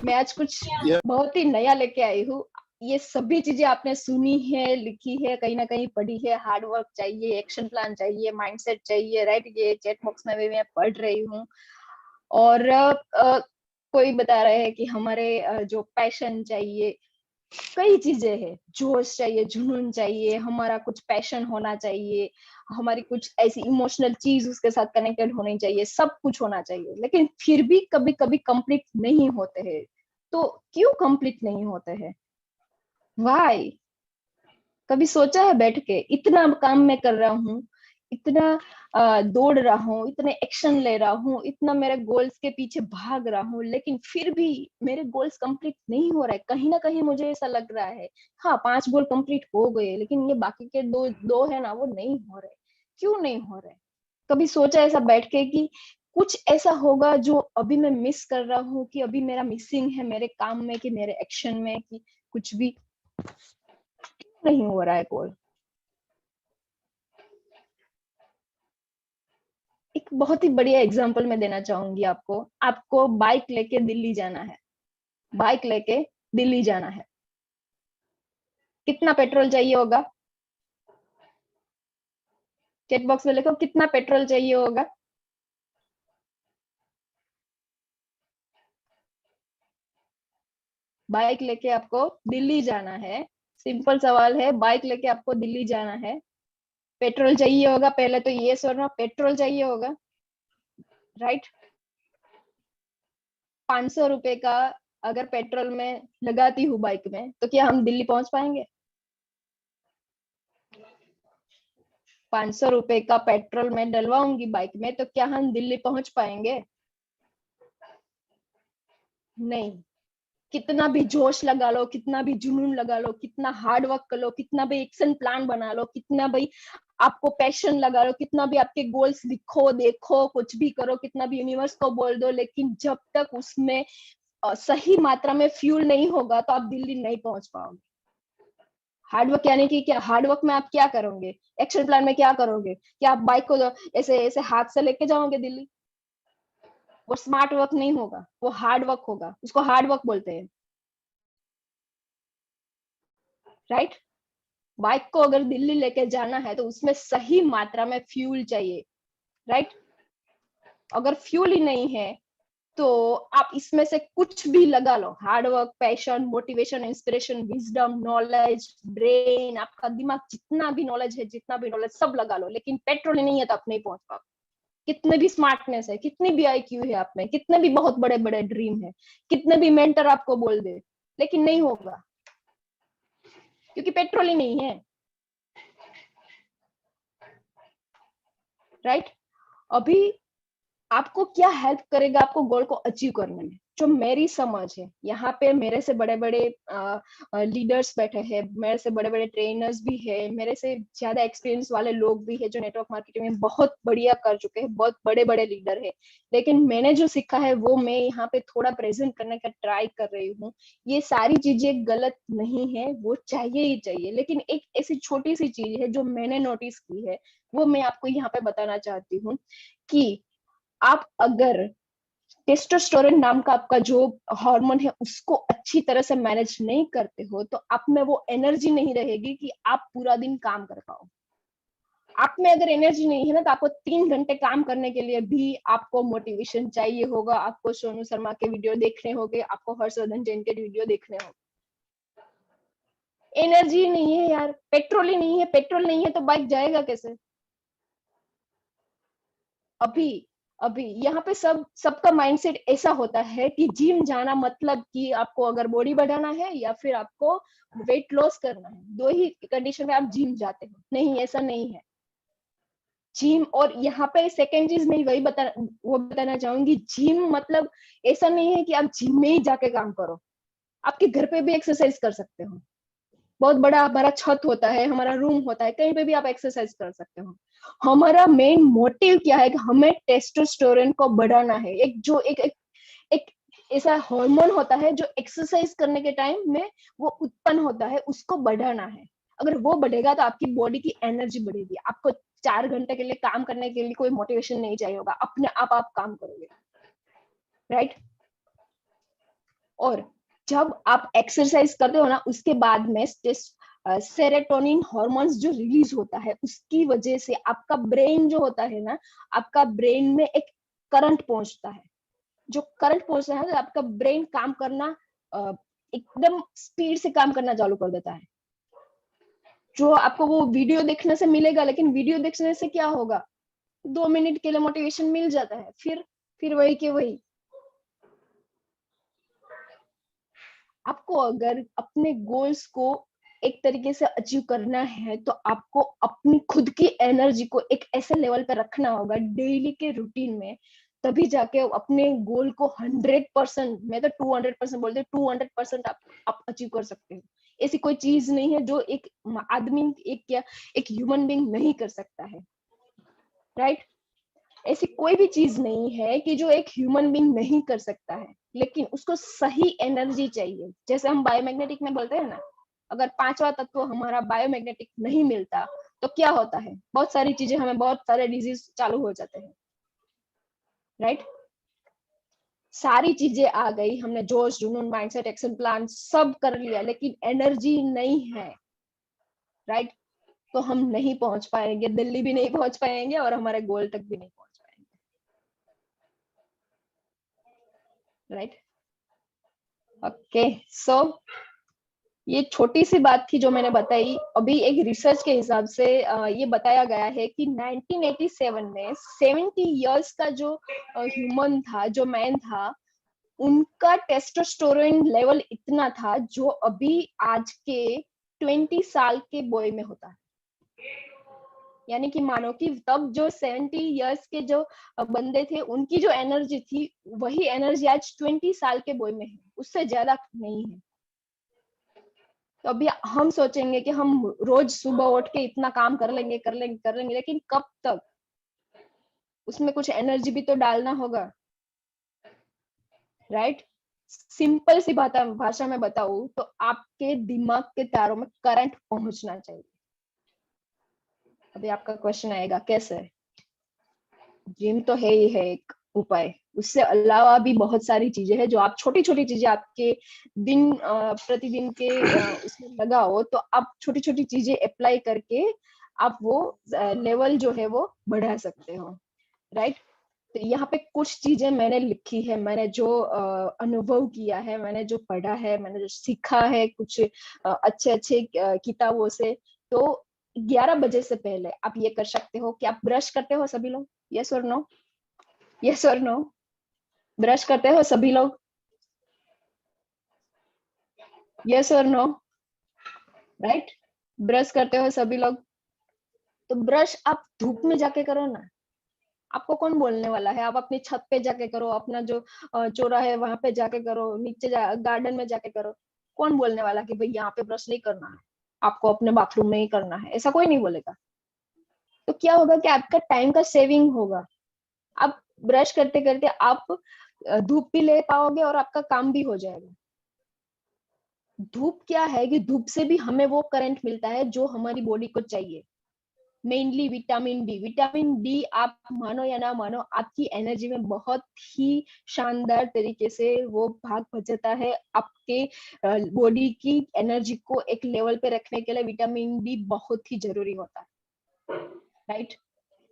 मैं आज कुछ बहुत ही नया लेके आई हूँ। ये सभी चीजें आपने सुनी है, लिखी है, कहीं ना कहीं पढ़ी है। हार्ड वर्क चाहिए, एक्शन प्लान चाहिए, माइंडसेट चाहिए, राइट? ये चैट बॉक्स में भी मैं पढ़ रही हूँ। और कोई बता रहे हैं कि हमारे जो पैशन चाहिए, कई चीजें हैं, जोश चाहिए, जुनून चाहिए, हमारा कुछ पैशन होना चाहिए, हमारी कुछ ऐसी इमोशनल चीज उसके साथ कनेक्टेड होनी चाहिए, सब कुछ होना चाहिए। लेकिन फिर भी कभी कभी कंप्लीट नहीं होते हैं। तो क्यों कंप्लीट नहीं होते हैं? व्हाई? कभी सोचा है बैठ के? इतना काम मैं कर रहा हूँ, इतना दौड़ रहा हूँ, इतने एक्शन ले रहा हूँ, इतना मेरे गोल्स के पीछे भाग रहा हूँ, लेकिन फिर भी मेरे गोल्स कंप्लीट नहीं हो रहा है। कहीं ना कहीं मुझे ऐसा लग रहा है, हाँ 5 गोल कंप्लीट हो गए, लेकिन ये बाकी के दो है ना, वो नहीं हो रहे। क्यों नहीं हो रहे? कभी सोचा ऐसा बैठ के कि कुछ ऐसा होगा जो अभी मैं मिस कर रहा हूँ, कि अभी मेरा मिसिंग है मेरे काम में, कि मेरे एक्शन में, कि कुछ भी नहीं हो रहा है गोल? एक बहुत ही बढ़िया एग्जांपल मैं देना चाहूंगी आपको। आपको बाइक लेके दिल्ली जाना है, बाइक लेके दिल्ली जाना है, कितना पेट्रोल चाहिए होगा? चैट बॉक्स में लिखो, कितना पेट्रोल चाहिए होगा? बाइक लेके आपको दिल्ली जाना है, सिंपल सवाल है, बाइक लेके आपको दिल्ली जाना है, पेट्रोल चाहिए होगा? पहले तो ये सोचना, पेट्रोल चाहिए होगा, राइट? 500 रुपए का अगर पेट्रोल में लगाती हूँ बाइक में, तो क्या हम दिल्ली पहुंच पाएंगे? 500 रुपए का पेट्रोल में डलवाऊंगी बाइक में, तो क्या हम दिल्ली पहुंच पाएंगे? नहीं। कितना भी जोश लगा लो, कितना भी जुनून लगा लो, कितना हार्ड वर्क कर लो, कितना भी एक्शन प्लान बना लो, कितना भी आपको पैशन लगा लो, कितना भी आपके गोल्स लिखो, देखो, कुछ भी करो, कितना भी यूनिवर्स को बोल दो, लेकिन जब तक उसमें सही मात्रा में फ्यूल नहीं होगा तो आप दिल्ली नहीं पहुंच पाओगे। हार्डवर्क यानी कि क्या? हार्डवर्क में आप क्या करोगे? एक्शन प्लान में क्या करोगे? क्या आप बाइक को ऐसे ऐसे हाथ से लेके जाओगे दिल्ली? वो स्मार्ट वर्क नहीं होगा, वो हार्ड वर्क होगा, उसको हार्ड वर्क बोलते हैं, राइट। बाइक को अगर दिल्ली लेके जाना है तो उसमें सही मात्रा में फ्यूल चाहिए, राइट। अगर फ्यूल ही नहीं है तो आप इसमें से कुछ भी लगा लो, hard work, passion, motivation, inspiration, wisdom, knowledge, brain, आपका दिमाग, जितना भी नॉलेज है, जितना भी नॉलेज सब लगा लो, लेकिन पेट्रोल नहीं है तो आप नहीं पहुंच पाओ। कितने भी स्मार्टनेस है, कितनी भी IQ है आप में, कितने भी बहुत बड़े बड़े ड्रीम है, कितने भी मेंटर आपको बोल दे, लेकिन नहीं होगा, क्योंकि पेट्रोल ही नहीं है, राइट। अभी आपको क्या हेल्प करेगा आपको गोल को अचीव करने में, जो मेरी समझ है, यहाँ पे मेरे से बड़े बड़े लीडर्स बैठे हैं, मेरे से बड़े बड़े ट्रेनर्स भी है, मेरे से ज्यादा एक्सपीरियंस वाले लोग भी है जो नेटवर्क मार्केटिंग में बहुत बढ़िया कर चुके हैं, बहुत बड़े बड़े लीडर है, लेकिन मैंने जो सीखा है वो मैं यहाँ पे थोड़ा प्रेजेंट करने का ट्राई कर रही हूँ। ये सारी चीजें गलत नहीं है, वो चाहिए ही चाहिए, लेकिन एक ऐसी छोटी सी चीज है जो मैंने नोटिस की है, वो मैं आपको यहाँ पे बताना चाहती हूँ कि आप अगर टेस्टोस्टेरोन नाम का आपका जो हार्मोन है उसको अच्छी तरह से मैनेज नहीं करते हो तो आप में वो एनर्जी नहीं रहेगी कि आप पूरा दिन काम कर पाओ। आप में अगर एनर्जी नहीं है ना तो आपको 3 घंटे काम करने के लिए भी आपको मोटिवेशन चाहिए होगा, आपको सोनू शर्मा के वीडियो देखने होंगे, आपको हर्षवर्धन जैन के वीडियो देखने होंगे। एनर्जी नहीं है यार, पेट्रोल ही नहीं है, पेट्रोल नहीं है तो बाइक जाएगा कैसे। अभी यहाँ पे सबका माइंडसेट ऐसा होता है कि जिम जाना मतलब कि आपको अगर बॉडी बढ़ाना है या फिर आपको वेट लॉस करना है, दो ही कंडीशन में आप जिम जाते हो। नहीं, ऐसा नहीं है। जिम, और यहाँ पे सेकेंड चीज मैं वही बताना चाहूंगी, जिम मतलब ऐसा नहीं है कि आप जिम में ही जाके काम करो, आपके घर पे भी एक्सरसाइज कर सकते हो। बहुत बड़ा हमारा छत होता है, हमारा रूम होता है, कहीं पे भी आप एक्सरसाइज कर सकते हो। हमारा मेन मोटिव क्या है कि हमें टेस्टोस्टेरोन को बढ़ाना है। एक ऐसा हार्मोन होता है जो एक्सरसाइज करने के टाइम में वो उत्पन्न होता है, उसको बढ़ाना है। अगर वो बढ़ेगा तो आपकी बॉडी की एनर्जी बढ़ेगी, आपको 4 घंटे के लिए काम करने के लिए कोई मोटिवेशन नहीं चाहिए होगा, अपने आप काम करोगे, राइट। और जब आप एक्सरसाइज करते हो ना उसके बाद में सेरोटोनिन हार्मोन्स जो रिलीज होता है उसकी वजह से आपका ब्रेन जो होता है ना, आपका ब्रेन में एक करंट पहुंचता है। जो करंट पहुंचता है तो आपका ब्रेन काम करना एकदम स्पीड से काम करना चालू कर देता है। जो आपको वो वीडियो देखने से मिलेगा, लेकिन वीडियो देखने से क्या होगा, 2 मिनट के लिए मोटिवेशन मिल जाता है, फिर वही के वही। आपको अगर अपने गोल्स को एक तरीके से अचीव करना है तो आपको अपनी खुद की एनर्जी को एक ऐसे लेवल पे रखना होगा डेली के रूटीन में, तभी जाके अपने गोल को 100%, मैं तो 200% बोलते हैं, 200% आप अचीव कर सकते हो। ऐसी कोई चीज नहीं है जो एक आदमी, एक ह्यूमन बीइंग नहीं कर सकता है, राइट। ऐसी कोई भी चीज नहीं है कि जो एक ह्यूमन बीइंग नहीं कर सकता है, लेकिन उसको सही एनर्जी चाहिए। जैसे हम बायोमैग्नेटिक में बोलते हैं ना, अगर 5वां तत्व हमारा बायोमैग्नेटिक नहीं मिलता तो क्या होता है, बहुत सारी चीजें, हमें बहुत सारे डिजीज चालू हो जाते हैं, राइट। सारी चीजें आ गई, हमने जोश, जुनून, माइंडसेट, एक्शन प्लान सब कर लिया, लेकिन एनर्जी नहीं है, राइट। तो हम नहीं पहुंच पाएंगे, दिल्ली भी नहीं पहुंच पाएंगे और हमारे गोल तक भी नहीं पहुंच पाएंगे, राइट। ओके, सो ये छोटी सी बात थी जो मैंने बताई। अभी एक रिसर्च के हिसाब से ये बताया गया है कि 1987 में 70 इयर्स का जो ह्यूमन था, जो मैन था, उनका टेस्टोस्टेरोन लेवल इतना था जो अभी आज के 20 साल के बॉय में होता है। यानी कि मानो कि तब जो 70 इयर्स के जो बंदे थे उनकी जो एनर्जी थी, वही एनर्जी आज 20 साल के बॉय में है, उससे ज्यादा नहीं है। तो अभी हम सोचेंगे कि हम रोज सुबह उठ के इतना काम कर लेंगे, लेकिन कब तक? उसमें कुछ एनर्जी भी तो डालना होगा, राइट। सिंपल सी भाषा में बताऊं तो आपके दिमाग के तारों में करंट पहुंचना चाहिए। अभी आपका क्वेश्चन आएगा कैसे? जिम तो है ही है एक उपाय, उससे अलावा भी बहुत सारी चीजें हैं जो आप छोटी छोटी चीजें आपके दिन प्रतिदिन के उसमें लगाओ तो आप छोटी छोटी चीजें अप्लाई करके आप वो लेवल जो है वो बढ़ा सकते हो, राइट। तो यहाँ पे कुछ चीजें मैंने लिखी है, मैंने जो अनुभव किया है, मैंने जो पढ़ा है, मैंने जो सीखा है कुछ अच्छे अच्छे किताबों से। तो 11 बजे से पहले आप ये कर सकते हो कि आप ब्रश करते हो सभी लोग, यस और नो, यस और नो, ब्रश करते हो सभी लोग, यस और नो, राइट, ब्रश करते हो सभी लोग। तो ब्रश आप धूप में जाके करो ना, आपको कौन बोलने वाला है, आप अपनी छत पे जाके करो, अपना जो चौराहा है वहां पे जाके करो, नीचे गार्डन में जाके करो। कौन बोलने वाला कि भाई यहाँ पे ब्रश नहीं करना है, आपको अपने बाथरूम में ही करना है, ऐसा कोई नहीं बोलेगा। तो क्या होगा कि आपका टाइम का सेविंग होगा, आप ब्रश करते करते आप धूप भी ले पाओगे और आपका काम भी हो जाएगा। धूप क्या है कि धूप से भी हमें वो करंट मिलता है जो हमारी बॉडी को चाहिए, mainly vitamin D. Vitamin D आप मानो या ना मानो आपकी एनर्जी में बहुत ही शानदार तरीके से वो भाग भजता है। आपके बॉडी की एनर्जी को एक लेवल पे रखने के लिए विटामिन डी बहुत ही जरूरी होता है, राइट।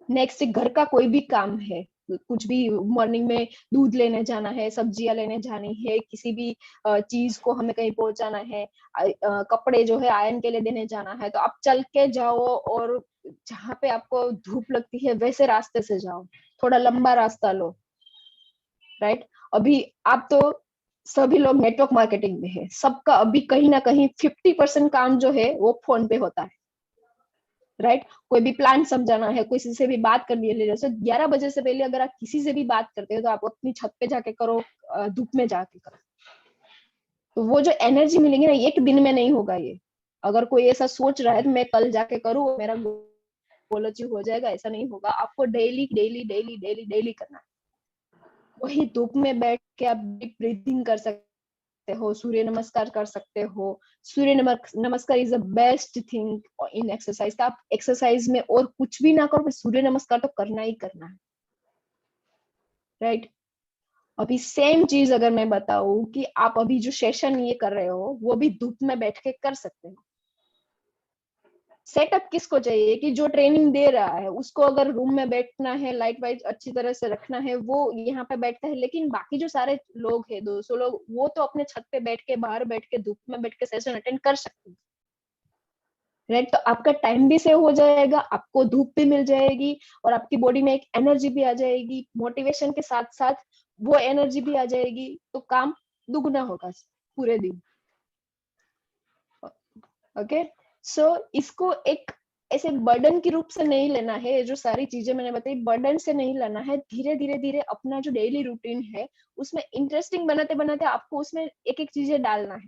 नेक्स्ट, घर का कोई भी काम है, कुछ भी मॉर्निंग में दूध लेने जाना है, सब्जियां लेने जानी है, किसी भी चीज को हमें कहीं पहुंचाना है, कपड़े जो है आयरन के लिए देने जाना है, तो आप चल के जाओ और जहाँ पे आपको धूप लगती है वैसे रास्ते से जाओ, थोड़ा लंबा रास्ता लो, राइट। अभी आप तो सभी लोग नेटवर्क मार्केटिंग में है, सबका अभी कहीं ना कहीं 50% काम जो है वो फोन पे होता है, राइट। कोई भी प्लान समझाना है, किसी से भी बात करनी है, जैसे 11 बजे से पहले अगर आप किसी से भी बात करते हो तो आप अपनी छत पे जाके करो, धूप में जाके करो, तो वो जो एनर्जी मिलेगी ना एक दिन में नहीं होगा ये। अगर कोई ऐसा सोच रहा है तो मैं कल जाके करूँ मेरा गोल अचीव हो जाएगा, ऐसा नहीं होगा। आपको daily daily daily daily daily करना है। वही धूप में बैठ के आप डीप ब्रीथिंग कर सकते हो, सूर्य नमस्कार कर सकते हो। सूर्य नमस्कार is the best thing in exercise. आप एक्सरसाइज में और कुछ भी ना करो, सूर्य नमस्कार तो करना ही करना है, राइट। अभी सेम चीज अगर मैं बताऊं कि आप अभी जो सेशन ये कर रहे हो वो भी धूप में बैठ के कर सकते हो। सेटअप किसको चाहिए कि जो ट्रेनिंग दे रहा है उसको अगर रूम में बैठना है, लाइट वाइट अच्छी तरह से रखना है, वो यहाँ पे बैठता है, लेकिन बाकी जो सारे लोग हैं 200 लोग, वो तो अपने छत पे बैठ के, बाहर बैठ के, धूप में बैठ के सेशन अटेंड कर सकते हैं, राइट। तो आपका टाइम भी सेव हो जाएगा, आपको धूप भी मिल जाएगी और आपकी बॉडी में एक एनर्जी भी आ जाएगी, मोटिवेशन के साथ साथ वो एनर्जी भी आ जाएगी, तो काम दुगना होगा पूरे दिन। ओके, सो इसको एक ऐसे बर्डन के रूप से नहीं लेना है, जो सारी चीजें मैंने बताई बर्डन से नहीं लेना है। धीरे धीरे धीरे अपना जो डेली रूटीन है उसमें इंटरेस्टिंग बनाते बनाते आपको उसमें एक एक चीजें डालना है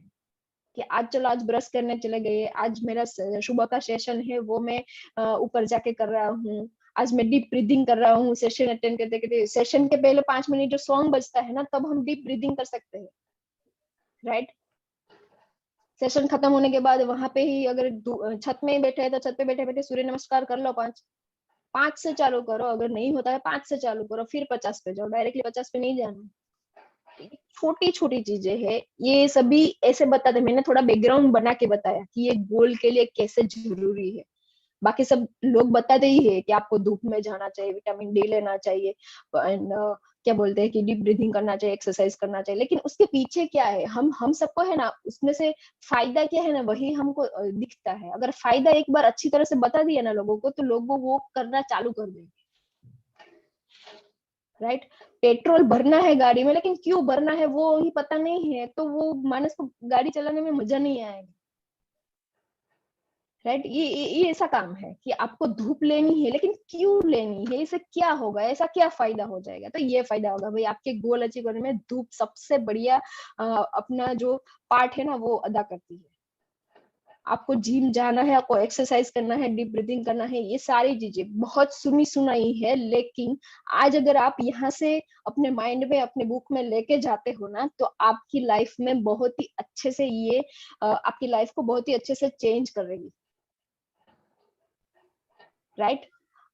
कि आज चलो आज ब्रश करने चले गए, आज मेरा सुबह का सेशन है वो मैं ऊपर जाके कर रहा हूँ, आज मैं डीप ब्रीदिंग कर रहा हूँ सेशन अटेंड करते करते। सेशन के पहले 5 मिनट जो सॉन्ग बजता है ना, तब हम डीप ब्रीदिंग कर सकते हैं, राइट। सेशन खत्म होने के बाद वहां पे ही अगर छत में ही बैठे हैं तो छत पे बैठे बैठे सूर्य नमस्कार कर लो, 5 से चालू करो, अगर नहीं होता है 5 से चालू करो, फिर 50 पे जाओ, डायरेक्टली 50 पे नहीं जाना। छोटी छोटी चीजें है, ये सभी ऐसे बताते, मैंने थोड़ा बैकग्राउंड बना के बताया कि ये गोल के लिए कैसे जरूरी है। बाकी सब लोग बताते ही है कि आपको धूप में जाना चाहिए, विटामिन डी लेना चाहिए, एंड क्या बोलते हैं कि डीप ब्रीथिंग करना चाहिए, एक्सरसाइज करना चाहिए, लेकिन उसके पीछे क्या है, हम सबको है ना उसमें से फायदा क्या है ना वही हमको दिखता है। अगर फायदा एक बार अच्छी तरह से बता दिया ना लोगों को, तो लोगों वो करना चालू कर देंगे, राइट। पेट्रोल भरना है गाड़ी में, लेकिन क्यों भरना है वो ही पता नहीं है, तो वो मानस को गाड़ी चलाने में मजा नहीं आएगा, राइट। ये ऐसा काम है कि आपको धूप लेनी है, लेकिन क्यों लेनी है, इससे क्या होगा, ऐसा क्या फायदा हो जाएगा, तो ये फायदा होगा भाई आपके गोल अचीव करने में धूप सबसे बढ़िया अपना जो पार्ट है ना वो अदा करती है। आपको जिम जाना है, आपको एक्सरसाइज करना है, डीप ब्रीथिंग करना है, ये सारी चीजें बहुत सुनी सुनाई है, लेकिन आज अगर आप यहाँ से अपने माइंड में, अपने बुक में लेके जाते हो ना, तो आपकी लाइफ में बहुत ही अच्छे से ये आपकी लाइफ को बहुत ही अच्छे से चेंज करेगी, राइट।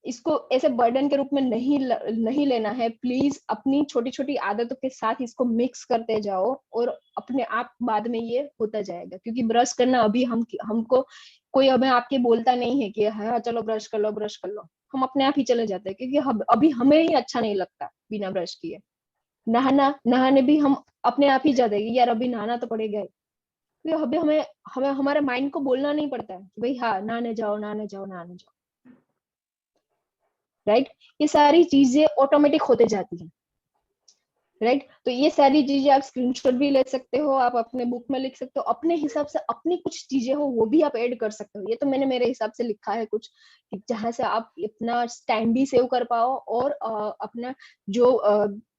इसको ऐसे बर्डन के रूप में नहीं लेना है। प्लीज अपनी छोटी छोटी आदतों के साथ इसको मिक्स करते जाओ और अपने आप बाद में ये होता जाएगा। क्योंकि ब्रश करना अभी हमको कोई हमें आपके बोलता नहीं है कि हाँ चलो ब्रश कर लो ब्रश कर लो, हम अपने आप ही चले जाते हैं क्योंकि अभी हमें ही अच्छा नहीं लगता बिना ब्रश किए। नहाने भी हम अपने आप ही जाते हैं कि यार अभी नहाना तो पड़ेगा ही। तो अभी हमें हमें हमारे माइंड को बोलना नहीं पड़ता है कि भाई हाँ नहाने जाओ नहाने जाओ नहाने जाओ, राइट। ये सारी चीजें ऑटोमेटिक होते जाती हैं, राइट। तो ये सारी चीजें आप स्क्रीनशॉट भी ले सकते हो, आप अपने बुक में लिख सकते हो, अपने हिसाब से अपनी कुछ चीजें हो वो भी आप ऐड कर सकते हो। ये तो मैंने मेरे हिसाब से लिखा है कुछ, जहां से आप अपना टाइम भी सेव कर पाओ और अपना जो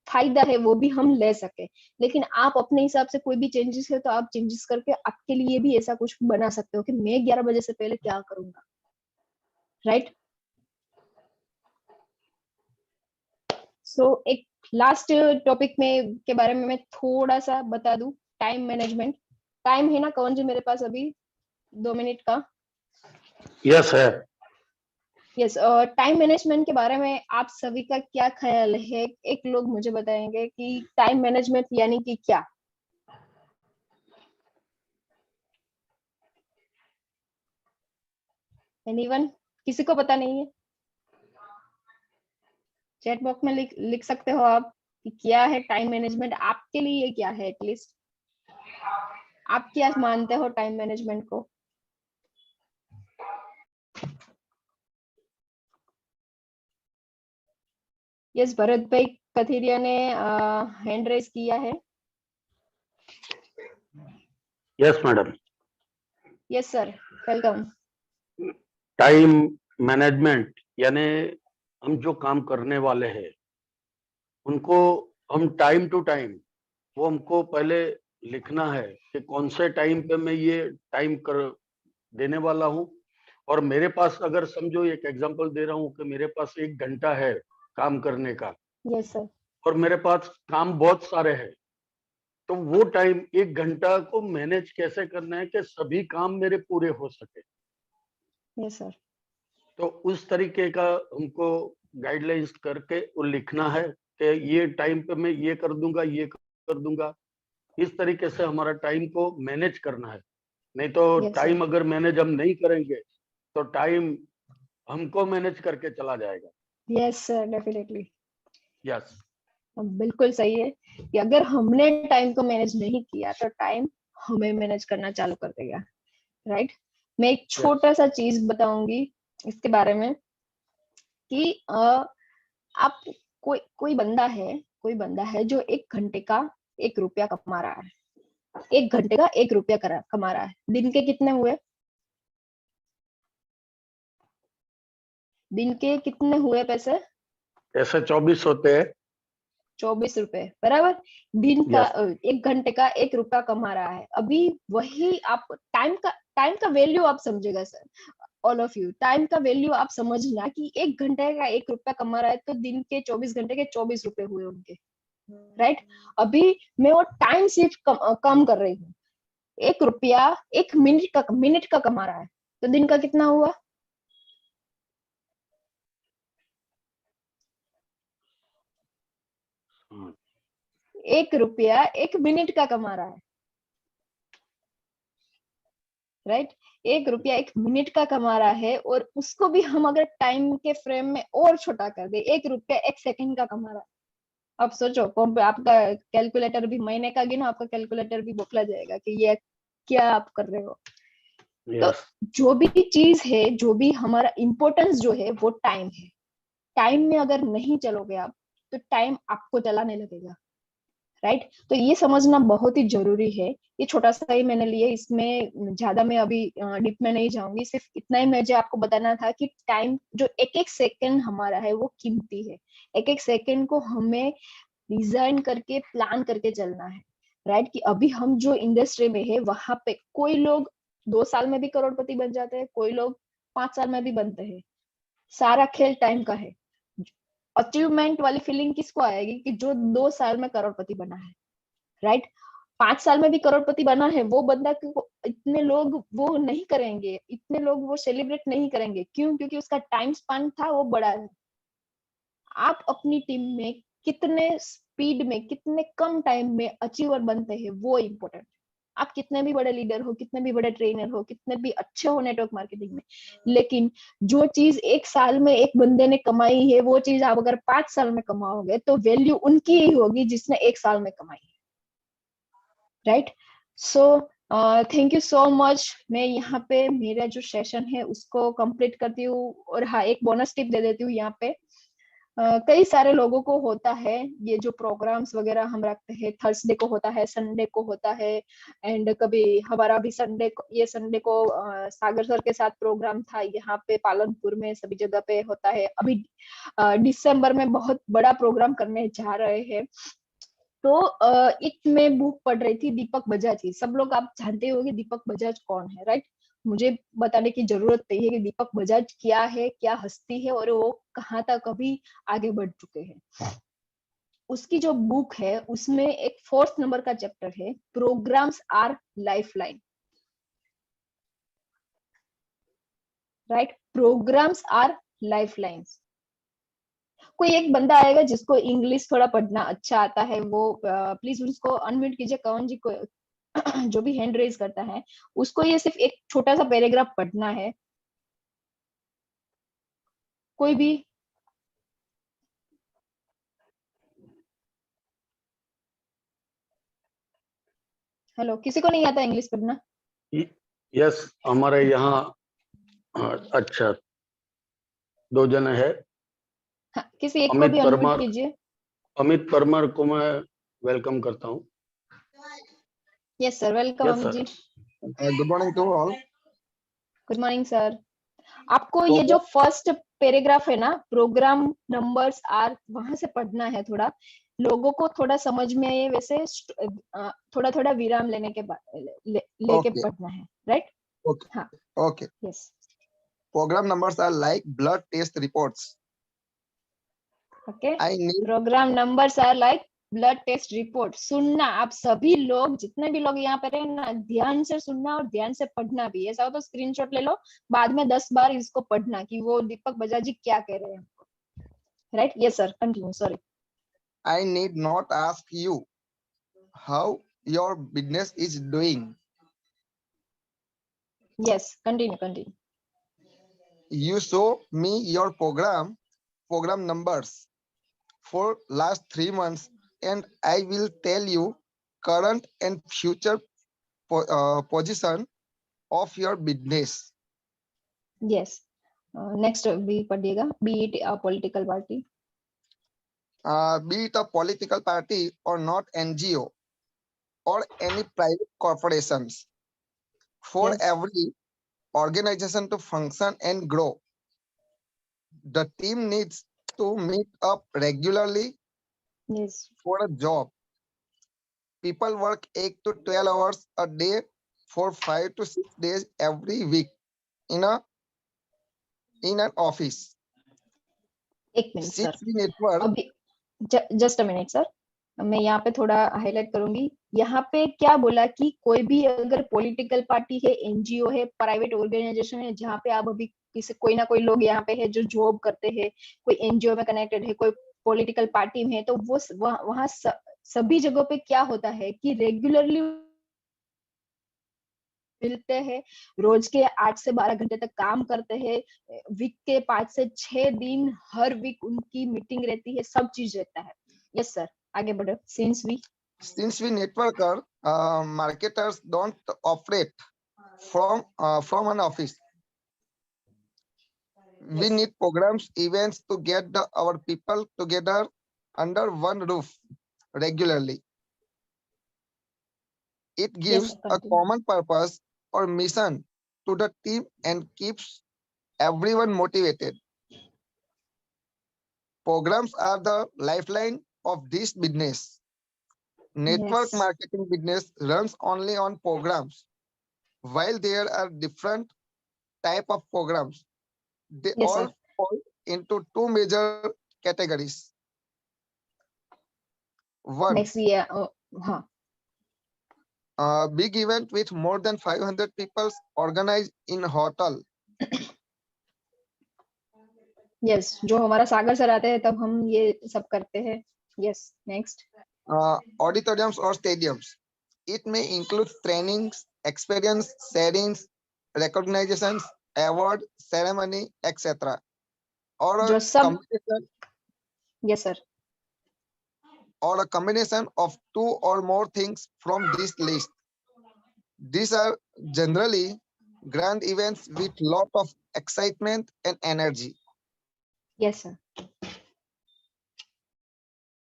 फायदा है वो भी हम ले सके। लेकिन आप अपने हिसाब से कोई भी चेंजेस है तो आप चेंजेस करके आपके लिए भी ऐसा कुछ बना सकते हो कि मैं 11 बजे से पहले क्या करूंगा, राइट। सो एक लास्ट टॉपिक में के बारे में मैं थोड़ा सा बता दूं, टाइम मैनेजमेंट। टाइम है ना कौन जी मेरे पास अभी 2 मिनट का? यस है। यस। टाइम मैनेजमेंट के बारे में आप सभी का क्या ख्याल है? एक लोग मुझे बताएंगे कि टाइम मैनेजमेंट यानी कि क्या? एनीवन? किसी को पता नहीं है? चैट बॉक्स में लिख सकते हो आप कि क्या है टाइम मैनेजमेंट, आपके लिए क्या है, एटलीस्ट आप क्या मानते हो टाइम मैनेजमेंट को? यस, भरत भाई कथीरिया ने हैंड रेज किया है। Yes madam. Yes sir, welcome. Time management यानी हम जो काम करने वाले हैं उनको हम टाइम टू टाइम वो हमको पहले लिखना है कि कौन से टाइम पे मैं ये टाइम कर देने वाला हूँ। और मेरे पास अगर समझो एक एग्जांपल दे रहा हूँ कि मेरे पास 1 घंटा है काम करने का। Yes sir. और मेरे पास काम बहुत सारे हैं, तो वो टाइम 1 घंटा को मैनेज कैसे करना है कि सभी काम मेरे पूरे हो सके। Yes sir. तो उस तरीके का हमको गाइडलाइंस करके वो लिखना है कि ये टाइम पे मैं ये कर दूंगा ये कर दूंगा। इस तरीके से हमारा टाइम को मैनेज करना है। नहीं तो Yes, टाइम sir. अगर मैनेज हम नहीं करेंगे तो टाइम हमको मैनेज करके चला जाएगा। Yes sir, definitely. यस, बिल्कुल सही है कि अगर हमने टाइम को मैनेज नहीं किया तो टाइम हमें मैनेज करना चालू कर देगा, राइट। मैं एक छोटा सा चीज बताऊंगी इसके बारे में कि आप कोई बंदा है जो 1 घंटे का 1 रुपया कमा रहा है। 1 घंटे का 1 रुपया कमा रहा है। दिन के कितने हुए? दिन के कितने हुए पैसे? ऐसे 24 होते हैं। 24 रुपए, बराबर। दिन का Yes. 1 घंटे का 1 रुपया कमा रहा है। अभी वही आप टाइम का वैल्यू आप समझेगा sir, all of you. Time का वैल्यू आप समझना कि 1 घंटे का 1 रुपया कमा रहा है तो दिन के 24 घंटे के 24 रुपए हुए उनके, राइट। अभी मैं वो टाइम सिर्फ कम कर रही हूँ। 1 रुपया 1 मिनट का कमा रहा है तो दिन का कितना हुआ? हाँ। 1 रुपया 1 मिनट का कमा रहा है, राइट। 1 रुपया 1 मिनट का कमा रहा है और उसको भी हम अगर टाइम के फ्रेम में और छोटा कर दे, 1 रुपया 1 सेकंड का कमा रहा है। अब सोचो आपका कैलकुलेटर भी महीने का गिनो, आपका कैलकुलेटर भी बोखला जाएगा कि ये क्या आप कर रहे हो। तो जो भी चीज है, जो भी हमारा इम्पोर्टेंस जो है वो टाइम है। टाइम में अगर नहीं चलोगे आप तो टाइम आपको चलाने लगेगा, राइट। तो ये समझना बहुत ही जरूरी है। ये छोटा सा ही मैंने लिया, इसमें ज्यादा मैं अभी डीप में नहीं जाऊंगी। सिर्फ इतना ही मुझे आपको बताना था कि टाइम जो एक एक सेकंड हमारा है वो कीमती है। एक एक सेकंड को हमें डिजाइन करके प्लान करके चलना है, राइट। कि अभी हम जो इंडस्ट्री में है वहां पे कोई लोग 2 साल में भी करोड़पति बन जाते हैं, कोई लोग 5 साल में भी बनते हैं। सारा खेल टाइम का है। अचीवमेंट वाली फीलिंग किसको आएगी कि जो 2 साल में करोड़पति बना है, राइट। 5 साल में भी करोड़पति बना है, वो बंदा क्यों इतने लोग वो नहीं करेंगे, इतने लोग वो सेलिब्रेट नहीं करेंगे, क्यों? क्योंकि उसका टाइम स्पैन था वो बड़ा है। आप अपनी टीम में कितने स्पीड में, कितने कम टाइम में अचीवर बनते हैं, वो इम्पोर्टेंट। आप कितने भी बड़े लीडर हो, कितने भी बड़े ट्रेनर हो, कितने भी अच्छे हो नेटवर्क मार्केटिंग में, लेकिन जो चीज 1 साल में एक बंदे ने कमाई है, वो चीज आप अगर 5 साल में कमाओगे तो वैल्यू उनकी ही होगी जिसने 1 साल में कमाई है, right? So thank you so much. मैं यहाँ पे मेरा जो सेशन है उसको कंप्लीट करती हूँ, और हाँ, एक बोनस टिप दे देती हूँ यहाँ पे। कई सारे लोगों को होता है ये जो प्रोग्राम्स वगैरह हम रखते हैं, थर्सडे को होता है, संडे को होता है, एंड कभी हमारा भी ये संडे को सागर सर के साथ प्रोग्राम था यहाँ पे पालनपुर में, सभी जगह पे होता है। अभी दिसंबर में बहुत बड़ा प्रोग्राम करने जा रहे हैं। तो एक मैं बुक पढ़ रही थी, दीपक बजाज की। सब लोग आप जानते होंगे दीपक बजाज कौन है, राइट? मुझे बताने की जरूरत नहीं है कि दीपक बजाज क्या है, क्या हस्ती है, और वो कहाँ तक अभी आगे बढ़ चुके हैं। उसकी जो बुक है उसमें एक 4th नंबर का चैप्टर है, programs are lifeline, right? Programs are lifelines. कोई एक बंदा आएगा जिसको इंग्लिश थोड़ा पढ़ना अच्छा आता है, वो प्लीज उसको अनम्यूट कीजिए, कौन जी को जो भी हैंड रेज करता है, उसको ये सिर्फ एक छोटा सा पैराग्राफ पढ़ना है। कोई भी? हेलो, किसी को नहीं आता इंग्लिश पढ़ना? यस, हमारे यहाँ अच्छा 2 जने हैं। हाँ, किसी एक को भी अनम्यूट कीजिए। अमित परमार को मैं वेलकम करता हूँ। Yes sir, welcome Yes, Amit sir. Ji. Good morning to all. Good morning sir. आपको ये जो फर्स्ट पैराग्राफ है ना, प्रोग्राम नंबर्स आर, वहां से पढ़ना है। थोड़ा लोगों को थोड़ा समझ में आए वैसे थोड़ा थोड़ा विराम लेने के बाद लेके पढ़ना है, राइट? ओके हाँ, okay. Yes. Program numbers are like blood test reports. Okay, I need program numbers are like blood test report. सुनना, आप सभी लोग, जितने भी लोग यहाँ पे रहे ना, ध्यान से सुनना और ध्यान से पढ़ना भी। ऐसा हो तो स्क्रीनशॉट ले लो, बाद में 10 बार इसको पढ़ना कि वो दीपक बजाज जी क्या कह रहे हैं, right? Yes sir, continue. Sorry. I need not ask you how your business is doing. Yes, continue. You show me your program numbers for last 3 months, and I will tell you current and future position of your business. Yes. Next भी पढ़िएगा, be it a political party. Be it a political party or not, NGO or any private corporations. For Yes. every organization to function and grow, the team needs to meet up regularly. Yes. For a job, people work 8 to 12 hours a day for 5 to 6 days every week in an office. एक minute sir, 6 network. अभी just a minute sir, मैं यहाँ पे थोड़ा highlight करूंगी। यहाँ पे क्या बोला कि कोई भी अगर पॉलिटिकल पार्टी है, एनजीओ है, प्राइवेट ऑर्गेनाइजेशन है, जहाँ पे आप अभी किसी कोई ना कोई लोग यहाँ पे है जो जॉब करते हैं, कोई एनजीओ में कनेक्टेड है, कोई पॉलिटिकल पार्टी में है, तो वो वहाँ सभी जगहों पे क्या होता है कि रेगुलरली मिलते हैं, रोज के 8 से 12 घंटे तक काम करते हैं, वीक के 5 से 6 दिन हर वीक उनकी मीटिंग रहती है, सब चीज रहता है। यस सर, आगे बढ़ो। Since we networker, marketers don't operate from an office. We need programs, events to get our people together under one roof regularly. It gives a common purpose or mission to the team and keeps everyone motivated. Programs are the lifeline of this business. Network marketing business runs only on programs. While there are different type of programs, they all fall into 2 major categories. One, next year, हाँ, big event with more than 500 people organized in hotel. Yes, जो हमारा सागर sir आते हैं तब हम ये सब करते हैं। Yes, next. Auditoriums or stadiums. It may include trainings, experience sharings, recognitions, award ceremony, etc. Or जो a सब combination yes sir. or a combination of two or more things from this list. These are generally grand events with lot of excitement and energy. Yes sir.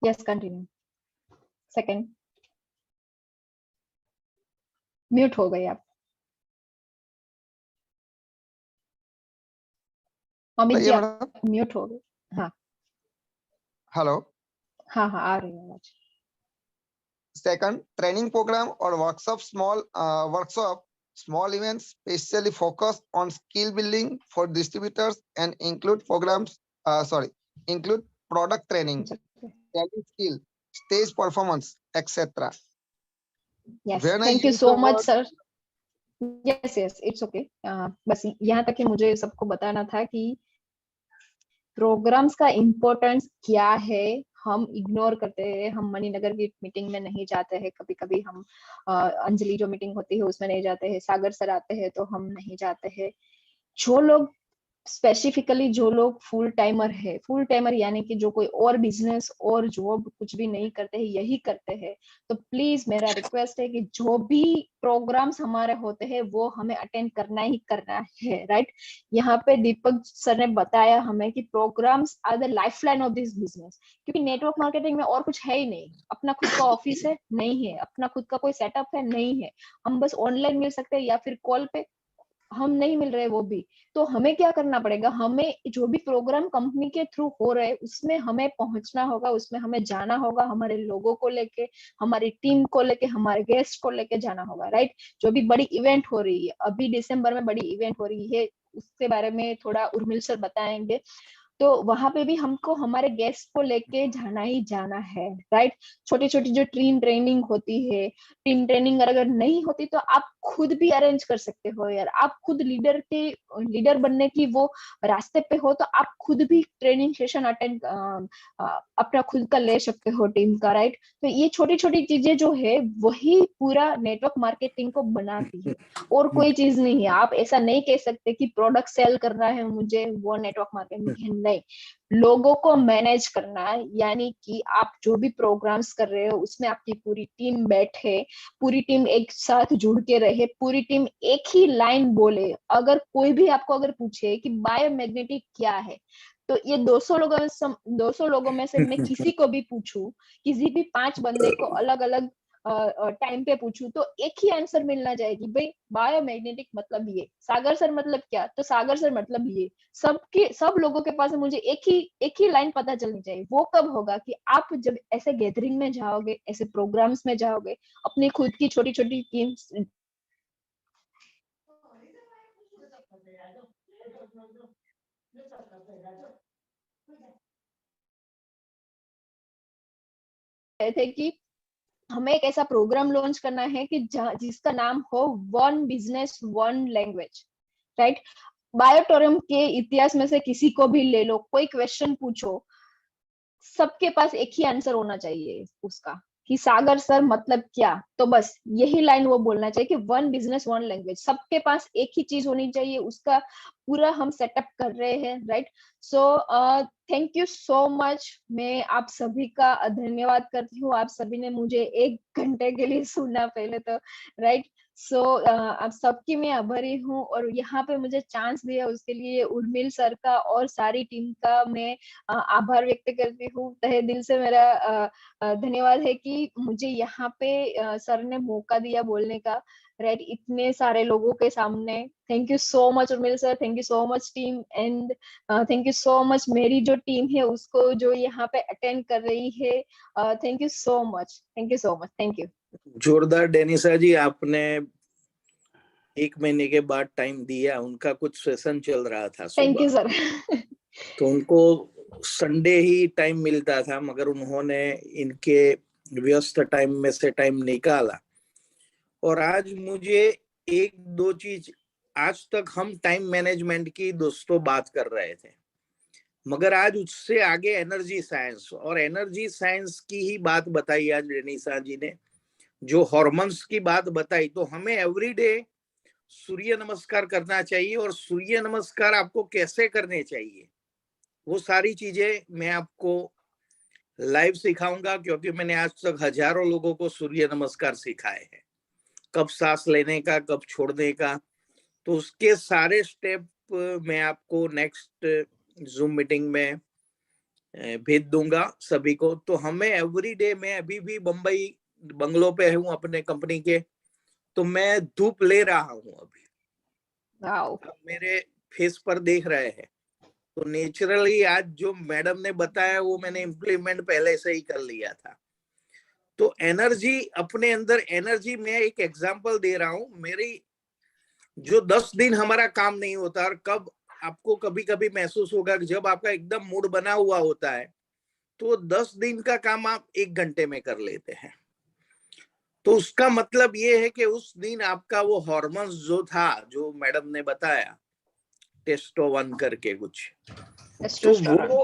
Yes, continue. Second. Mute हो गए आप। अमित जी, बताइए आप madam. Mute हो गए। हाँ hello. हाँ हाँ, आ रही है आवाज। Second, training program or workshop, small events specially focused on skill building for distributors and include include product training, selling skill, stage performance, etc. Yes, When I thank you use so the much word, sir. Yes yes, it's okay. बस यहाँ तक कि मुझे सबको बताना था कि programmes का इम्पोर्टेंस क्या है। हम इग्नोर करते हैं, हम मणिनगर की मीटिंग में नहीं जाते हैं, कभी कभी हम अंजलि जो मीटिंग होती है उसमें नहीं जाते हैं, सागर सर आते हैं तो हम नहीं जाते हैं। जो लोग स्पेसिफिकली जो लोग फुल टाइमर है, फुल टाइमर यानी कि जो कोई और बिजनेस और जॉब कुछ भी नहीं करते हैं, यही करते हैं, तो प्लीज मेरा रिक्वेस्ट है कि जो भी प्रोग्राम्स हमारे होते हैं वो हमें अटेंड करना ही करना है, राइट। यहाँ पे दीपक सर ने बताया हमें कि programs are the lifeline of this business, क्योंकि नेटवर्क मार्केटिंग में और कुछ है ही नहीं। अपना खुद का ऑफिस है नहीं है, अपना खुद का कोई सेटअप है नहीं है, हम बस ऑनलाइन मिल सकते हैं या फिर कॉल पे, हम नहीं मिल रहे वो भी। तो हमें क्या करना पड़ेगा, हमें जो भी प्रोग्राम कंपनी के थ्रू हो रहे हैं उसमें हमें पहुंचना होगा, उसमें हमें जाना होगा, हमारे लोगों को लेके, हमारी टीम को लेके, हमारे गेस्ट को लेके जाना होगा, राइट। जो भी बड़ी इवेंट हो रही है, अभी दिसंबर में बड़ी इवेंट हो रही है, उसके बारे में थोड़ा उर्मिल सर बताएंगे। तो वहां पे भी हमको हमारे गेस्ट को लेके जाना ही जाना है, राइट। छोटी छोटी जो टीम ट्रेनिंग होती है, टीम ट्रेनिंग अगर नहीं होती तो आप खुद भी अरेंज कर सकते हो यार। आप खुद लीडर बनने की वो रास्ते पे हो तो आप खुद भी ट्रेनिंग सेशन अटेंड अपना खुद का ले सकते हो टीम का, राइट। तो ये छोटी छोटी चीजें जो है वही पूरा नेटवर्क मार्केटिंग को बनाती है, और कोई चीज नहीं है। आप ऐसा नहीं कह सकते कि प्रोडक्ट सेल करना है मुझे, वो नेटवर्क मार्केटिंग है, नहीं। लोगों को मैनेज करना है, यानी कि आप जो भी प्रोग्राम्स कर रहे हो उसमें आपकी पूरी टीम बैठे, पूरी टीम एक साथ जुड़ के रहे, पूरी टीम एक ही लाइन बोले। अगर कोई भी आपको अगर पूछे कि बायोमैग्नेटिक क्या है, तो ये 200 लोगों में से मैं किसी को भी पूछूं, किसी भी 5 बंदे को अलग अलग टाइम पे पूछूं, तो एक ही आंसर मिलना जाएगी, भाई बायोमैग्नेटिक मतलब ये। सागर सर मतलब क्या, तो सागर सर मतलब ये। सब लोगों के पास मुझे एक ही लाइन पता चलनी चाहिए। वो कब होगा कि आप जब ऐसे गैदरिंग में जाओगे, ऐसे प्रोग्राम्स में जाओगे, अपनी खुद की छोटी छोटी टीम्स थे कि हमें एक ऐसा प्रोग्राम लॉन्च करना है कि जिसका नाम हो one business one language, right. बायोटोरियम के इतिहास में से किसी को भी ले लो, कोई क्वेश्चन पूछो, सबके पास एक ही आंसर होना चाहिए उसका, कि सागर सर मतलब क्या। तो बस यही लाइन वो बोलना चाहिए कि वन बिजनेस वन लैंग्वेज, सबके पास एक ही चीज होनी चाहिए, उसका पूरा हम सेटअप कर रहे हैं, right. So thank you so much. मैं आप सभी का धन्यवाद करती हूँ, आप सभी ने मुझे 1 घंटे के लिए सुना पहले तो, राइट। सो आप सबकी मैं आभारी हूँ, और यहाँ पे मुझे चांस दिया उसके लिए उर्मिल सर का और सारी टीम का मैं आभार व्यक्त करती हूँ। तहे दिल से मेरा धन्यवाद है कि मुझे यहाँ पे सर ने मौका दिया बोलने का, राइट, इतने सारे लोगों के सामने। Thank you so much Urmil sir, thank you so much team, and thank you so much मेरी जो टीम है उसको जो यहाँ पे अटेंड कर रही है। Thank you so much, thank you so much, thank you. जोरदार डेनिसा जी, आपने 1 महीने के बाद टाइम दिया। उनका कुछ सेशन चल रहा था थैंक यू सुबह, सर। तो उनको संडे ही टाइम मिलता था, मगर उन्होंने इनके व्यस्त टाइम में से टाइम निकाला और आज मुझे एक दो चीज, आज तक हम टाइम मैनेजमेंट की दोस्तों बात कर रहे थे, मगर आज उससे आगे एनर्जी साइंस, और एनर्जी साइंस की ही बात बताई आज रेनिसा जी ने, जो हार्मोन्स की बात बताई। तो हमें एवरीडे सूर्य नमस्कार करना चाहिए, और सूर्य नमस्कार आपको कैसे करने चाहिए वो सारी चीजें मैं आपको लाइव सिखाऊंगा, क्योंकि मैंने आज तक हजारों लोगों को सूर्य नमस्कार सिखाए हैं, कब सांस लेने का, कब छोड़ने का। तो उसके सारे स्टेप मैं आपको नेक्स्ट जूम मीटिंग में भेज दूंगा सभी को। तो हमें एवरीडे, मैं अभी भी बम्बई बंगलो पे हूँ अपने कंपनी के, तो मैं धूप ले रहा हूँ अभी, आप मेरे फेस पर देख रहे हैं। तो नेचुरली आज जो मैडम ने बताया वो मैंने इम्प्लीमेंट पहले से ही कर लिया था। तो एनर्जी अपने अंदर, एनर्जी में एक एग्जांपल दे रहा हूँ। मेरी जो 10 दिन हमारा काम नहीं होता, और कब आपको कभी कभी महसूस होगा कि जब आपका एकदम मूड बना हुआ होता है तो 10 दिन का काम आप 1 घंटे में कर लेते हैं। तो उसका मतलब ये है कि उस दिन आपका वो हार्मोन्स जो था, जो मैडम ने बताया टेस्टोवन करके कुछ, तो वो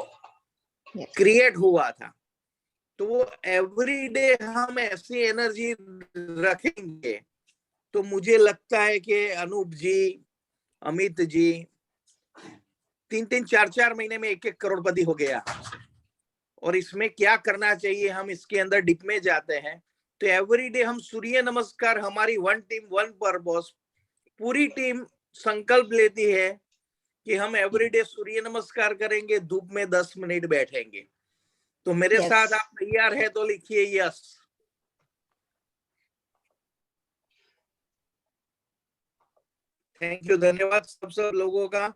क्रिएट हुआ था। तो वो एवरीडे हम ऐसी एनर्जी रखेंगे तो मुझे लगता है कि अनूप जी, अमित जी 3-3, 4-4 महीने में 1-1 करोड़पति हो गया। और इसमें क्या करना चाहिए, हम इसके अंदर डिप में जाते हैं। तो एवरीडे हम सूर्य नमस्कार, हमारी वन टीम वन पर्पस, पूरी टीम संकल्प लेती है कि हम एवरीडे सूर्य नमस्कार करेंगे, धूप में 10 मिनट बैठेंगे। तो मेरे साथ आप तैयार है तो लिखिए यस। थैंक यू, धन्यवाद सब लोगों का।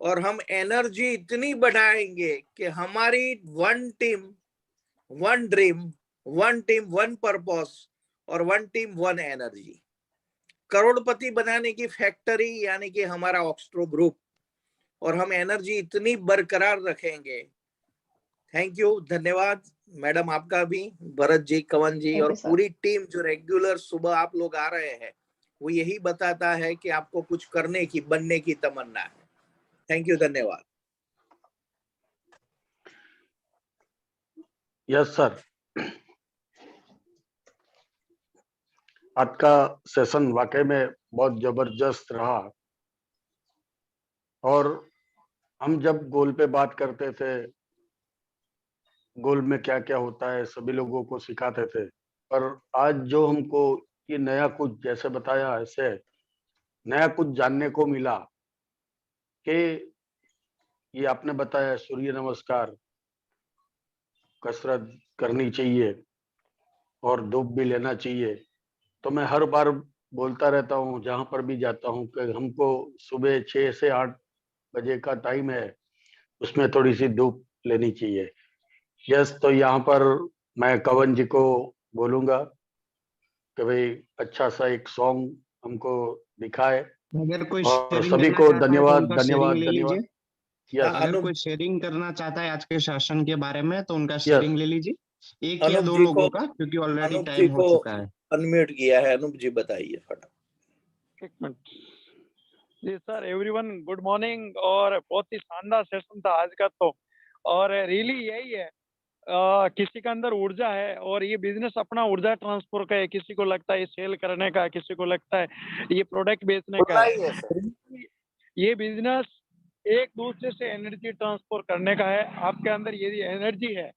और हम एनर्जी इतनी बढ़ाएंगे कि हमारी one team one dream, one team one purpose, और वन टीम वन एनर्जी, करोड़पति बनाने की फैक्ट्री यानी कि हमारा ऑक्सट्रो ग्रुप। और हम एनर्जी इतनी बरकरार रखेंगे। थैंक यू, धन्यवाद मैडम आपका भी, भरत जी, कवन जी और पूरी टीम जो रेगुलर सुबह आप लोग आ रहे हैं, वो यही बताता है कि आपको कुछ करने की, बनने की तमन्ना है। थैंक यू, धन्यवाद। यस सर, आज का सेशन वाकई में बहुत जबरदस्त रहा। और हम जब गोल पे बात करते थे, गोल में क्या क्या होता है सभी लोगों को सिखाते थे, पर आज जो हमको ये नया कुछ जैसे बताया, ऐसे नया कुछ जानने को मिला कि ये आपने बताया सूर्य नमस्कार, कसरत करनी चाहिए और धूप भी लेना चाहिए। तो मैं हर बार बोलता रहता हूँ जहां पर भी जाता हूँ कि हमको सुबह 6 से 8 बजे का टाइम है, उसमें थोड़ी सी धूप लेनी चाहिए। यस, तो यहाँ पर मैं कवन जी को बोलूंगा कि भाई अच्छा सा एक सॉन्ग हमको दिखाए। अगर कोई और शेयरिंग सभी करना को चाहता है तो धन्यवाद उनका धन्यवाद शेयरिंग ले धन्यवाद। लीजिए। यस, अगर कोई शेयरिंग करना चाहता है आज के सेशन के बारे में तो उनका यस, शेयरिंग ले लीजिए, एक या अनूप दो जी को, लोगों का, क्योंकि ऑलरेडी अनूप जी टाइम हो को चुका है। अनम्यूट किया है। अनूप जी बताइए फटाफट। एक मिनट जी सर, एवरीवन गुड मॉर्निंग। और बहुत ही शानदार सेशन था आज का तो। और रियली यही है, किसी के अंदर ऊर्जा है और ये बिजनेस अपना ऊर्जा ट्रांसफर का है। किसी को लगता है सेल करने का, किसी को लगता है ये प्रोडक्ट बेचने का है। ये बिजनेस एक दूसरे से एनर्जी ट्रांसफर करने का है। आपके अंदर यदि एनर्जी है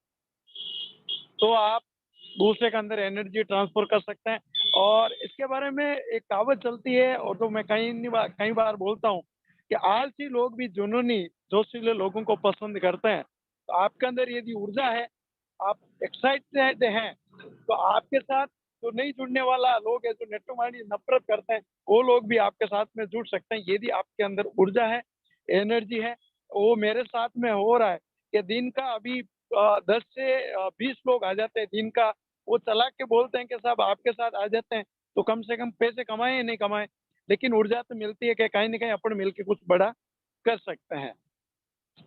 तो आप दूसरे के अंदर एनर्जी ट्रांसफर कर सकते हैं। और इसके बारे में एक कहावत चलती है, और तो मैं कई बार बोलता हूँ कि आलसी लोग भी जुनूनी जोशीले लोगों को पसंद करते हैं। तो आपके अंदर यदि ऊर्जा है, आप एक्साइटेड हैं, तो आपके साथ जो नहीं जुड़ने वाला लोग है, जो नेटोमानी नफरत करते हैं, वो लोग भी आपके साथ में जुड़ सकते हैं यदि आपके अंदर ऊर्जा है, एनर्जी है। वो मेरे साथ में हो रहा है कि दिन का अभी 10 से 20 लोग आ जाते हैं दिन का। वो चला के बोलते हैं कि साहब आपके साथ आ जाते हैं तो कम से कम पैसे कमाए या नहीं कमाए, लेकिन ऊर्जा तो मिलती है कि कहीं ना कहीं अपन मिलके कुछ बड़ा कर सकते हैं।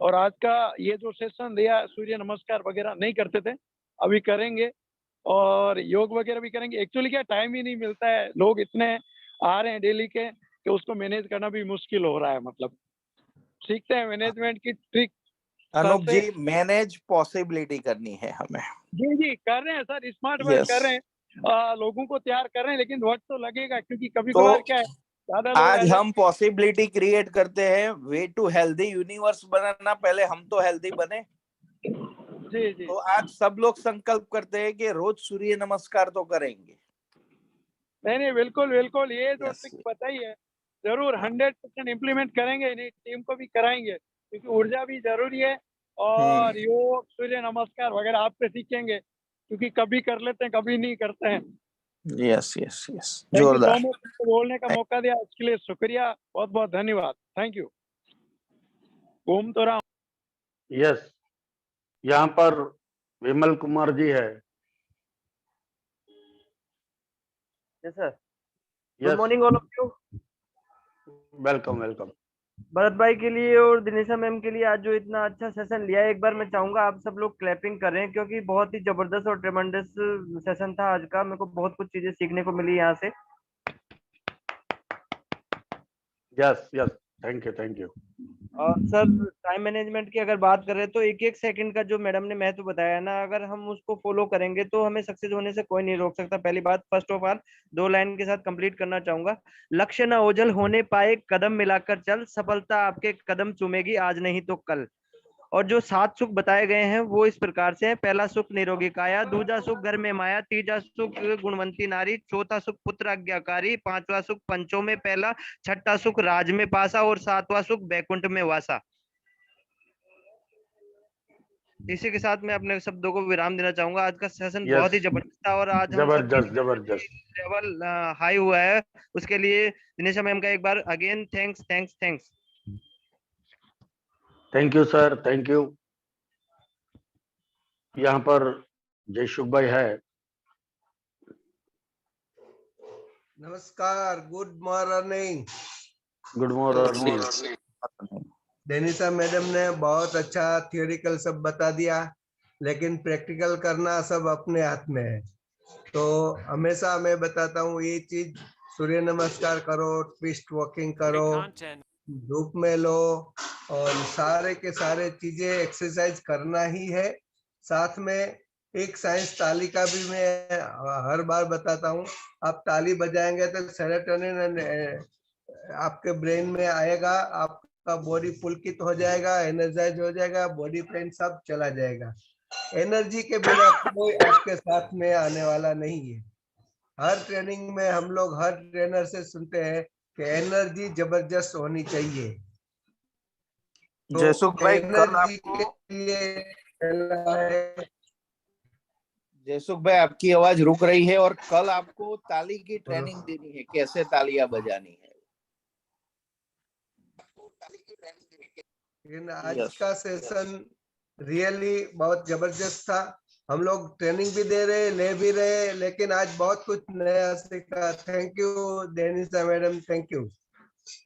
और आज का ये जो सेशन दिया, सूर्य नमस्कार वगैरह नहीं करते थे, अभी करेंगे। और योग वगैरह भी करेंगे। एक्चुअली क्या टाइम ही नहीं मिलता है, लोग इतने आ रहे हैं डेली के कि उसको मैनेज करना भी मुश्किल हो रहा है। मतलब सीखते हैं मैनेजमेंट की ट्रिक अनूप से। जी, मैनेज पॉसिबिलिटी करनी है हमें। जी जी कर रहे हैं सर, स्मार्ट वर्क यस। कर रहे हैं, लोगों को तैयार कर रहे हैं, लेकिन वक्त तो लगेगा क्योंकि कभी तो कभार क्या है ज्यादा लोग आ आज जाते हम पॉसिबिलिटी क्रिएट करते हैं, वे टू हेल्दी यूनिवर्स बनाना, पहले हम तो हेल्दी बने। जी जी तो आज सब लोग संकल्प करते हैं कि रोज सूर्य नमस्कार तो करेंगे। नहीं नहीं बिल्कुल बिल्कुल, ये जो Yes. ट्रिक बताई है जरूर 100% इम्प्लीमेंट करेंगे, इन्हीं टीम को भी कराएंगे क्योंकि ऊर्जा भी जरूरी है। और योग सूर्य नमस्कार वगैरह आपसे सीखेंगे क्योंकि कभी कर लेते हैं कभी नहीं करते हैं। Yes yes yes, thank you सो जोरदार। मच, बोलने का मौका दिया उसके लिए शुक्रिया, बहुत बहुत धन्यवाद, थैंक यू। घूम तो रहा हूं। यस, यहाँ पर विमल कुमार जी है। Yes sir, good yes, morning all of you. Welcome welcome. Bharat भाई के लिए और दिनेशा मैम के लिए आज जो इतना अच्छा सेशन लिया है, एक बार मैं चाहूंगा आप सब लोग क्लैपिंग करें क्योंकि बहुत ही जबरदस्त और ट्रेमेंडस सेशन था आज का। मेरे को बहुत कुछ चीजें सीखने को मिली यहाँ से। Yes yes, thank you thank you. और सर टाइम मैनेजमेंट की अगर बात करें तो एक एक सेकंड का जो मैडम ने महत्व बताया ना, अगर हम उसको फॉलो करेंगे तो हमें सक्सेस होने से कोई नहीं रोक सकता। पहली बात, फर्स्ट ऑफ ऑल 2 लाइन के साथ कंप्लीट करना चाहूंगा। लक्ष्य न ओझल होने पाए, कदम मिलाकर चल, सफलता आपके कदम चूमेगी आज नहीं तो कल। और जो 7 सुख बताए गए हैं वो इस प्रकार से है। पहला सुख निरोगी काया, दूजा सुख घर में माया, तीजा सुख गुणवंती नारी, चौथा सुख पुत्र आज्ञाकारी, पांचवा सुख पंचों में पहला, छठा सुख राज में पासा और सातवां सुख बैकुंठ में वासा। इसी के साथ मैं अपने शब्दों को विराम देना चाहूंगा। आज का सेशन बहुत ही यस, जबरदस्त था और आज हम जबरदस्त जबरदस्त। लेवल हाई हुआ है। उसके लिए दिनेशा मैम का एक बार again thanks thanks thanks. Thank you sir, thank you. यहाँ पर जयसुख भाई है। नमस्कार, good morning. Good morning. Denisa madam ने बहुत अच्छा थियोरिकल सब बता दिया, लेकिन प्रैक्टिकल करना सब अपने हाथ में है। तो हमेशा मैं बताता हूँ ये चीज, सूर्य नमस्कार करो, ट्विस्ट वॉकिंग करो, धूप में लो, और सारे के सारे चीजें एक्सरसाइज करना ही है। साथ में एक साइंस ताली का भी मैं हर बार बताता हूँ। आप ताली बजाएंगे तो सेरोटोनिन आपके ब्रेन में आएगा, आपका बॉडी पुलकित हो जाएगा, एनर्जाइज हो जाएगा, बॉडी पेन सब चला जाएगा। एनर्जी के बिना कोई आपके साथ में आने वाला नहीं है। हर ट्रेनिंग में हम लोग हर ट्रेनर से सुनते हैं कि एनर्जी जबरदस्त होनी चाहिए। तो जयसुख भाई, कल एनर्जी आपको के लिए जयसुख भाई आपकी आवाज रुक रही है, और कल आपको ताली की ट्रेनिंग देनी है, कैसे तालियां बजानी है। लेकिन आज का सेशन रियली बहुत जबरदस्त था। हम लोग ट्रेनिंग भी दे रहे, ले भी रहे, लेकिन आज बहुत कुछ नया सीखा। Thank you Denisa madam, thank you.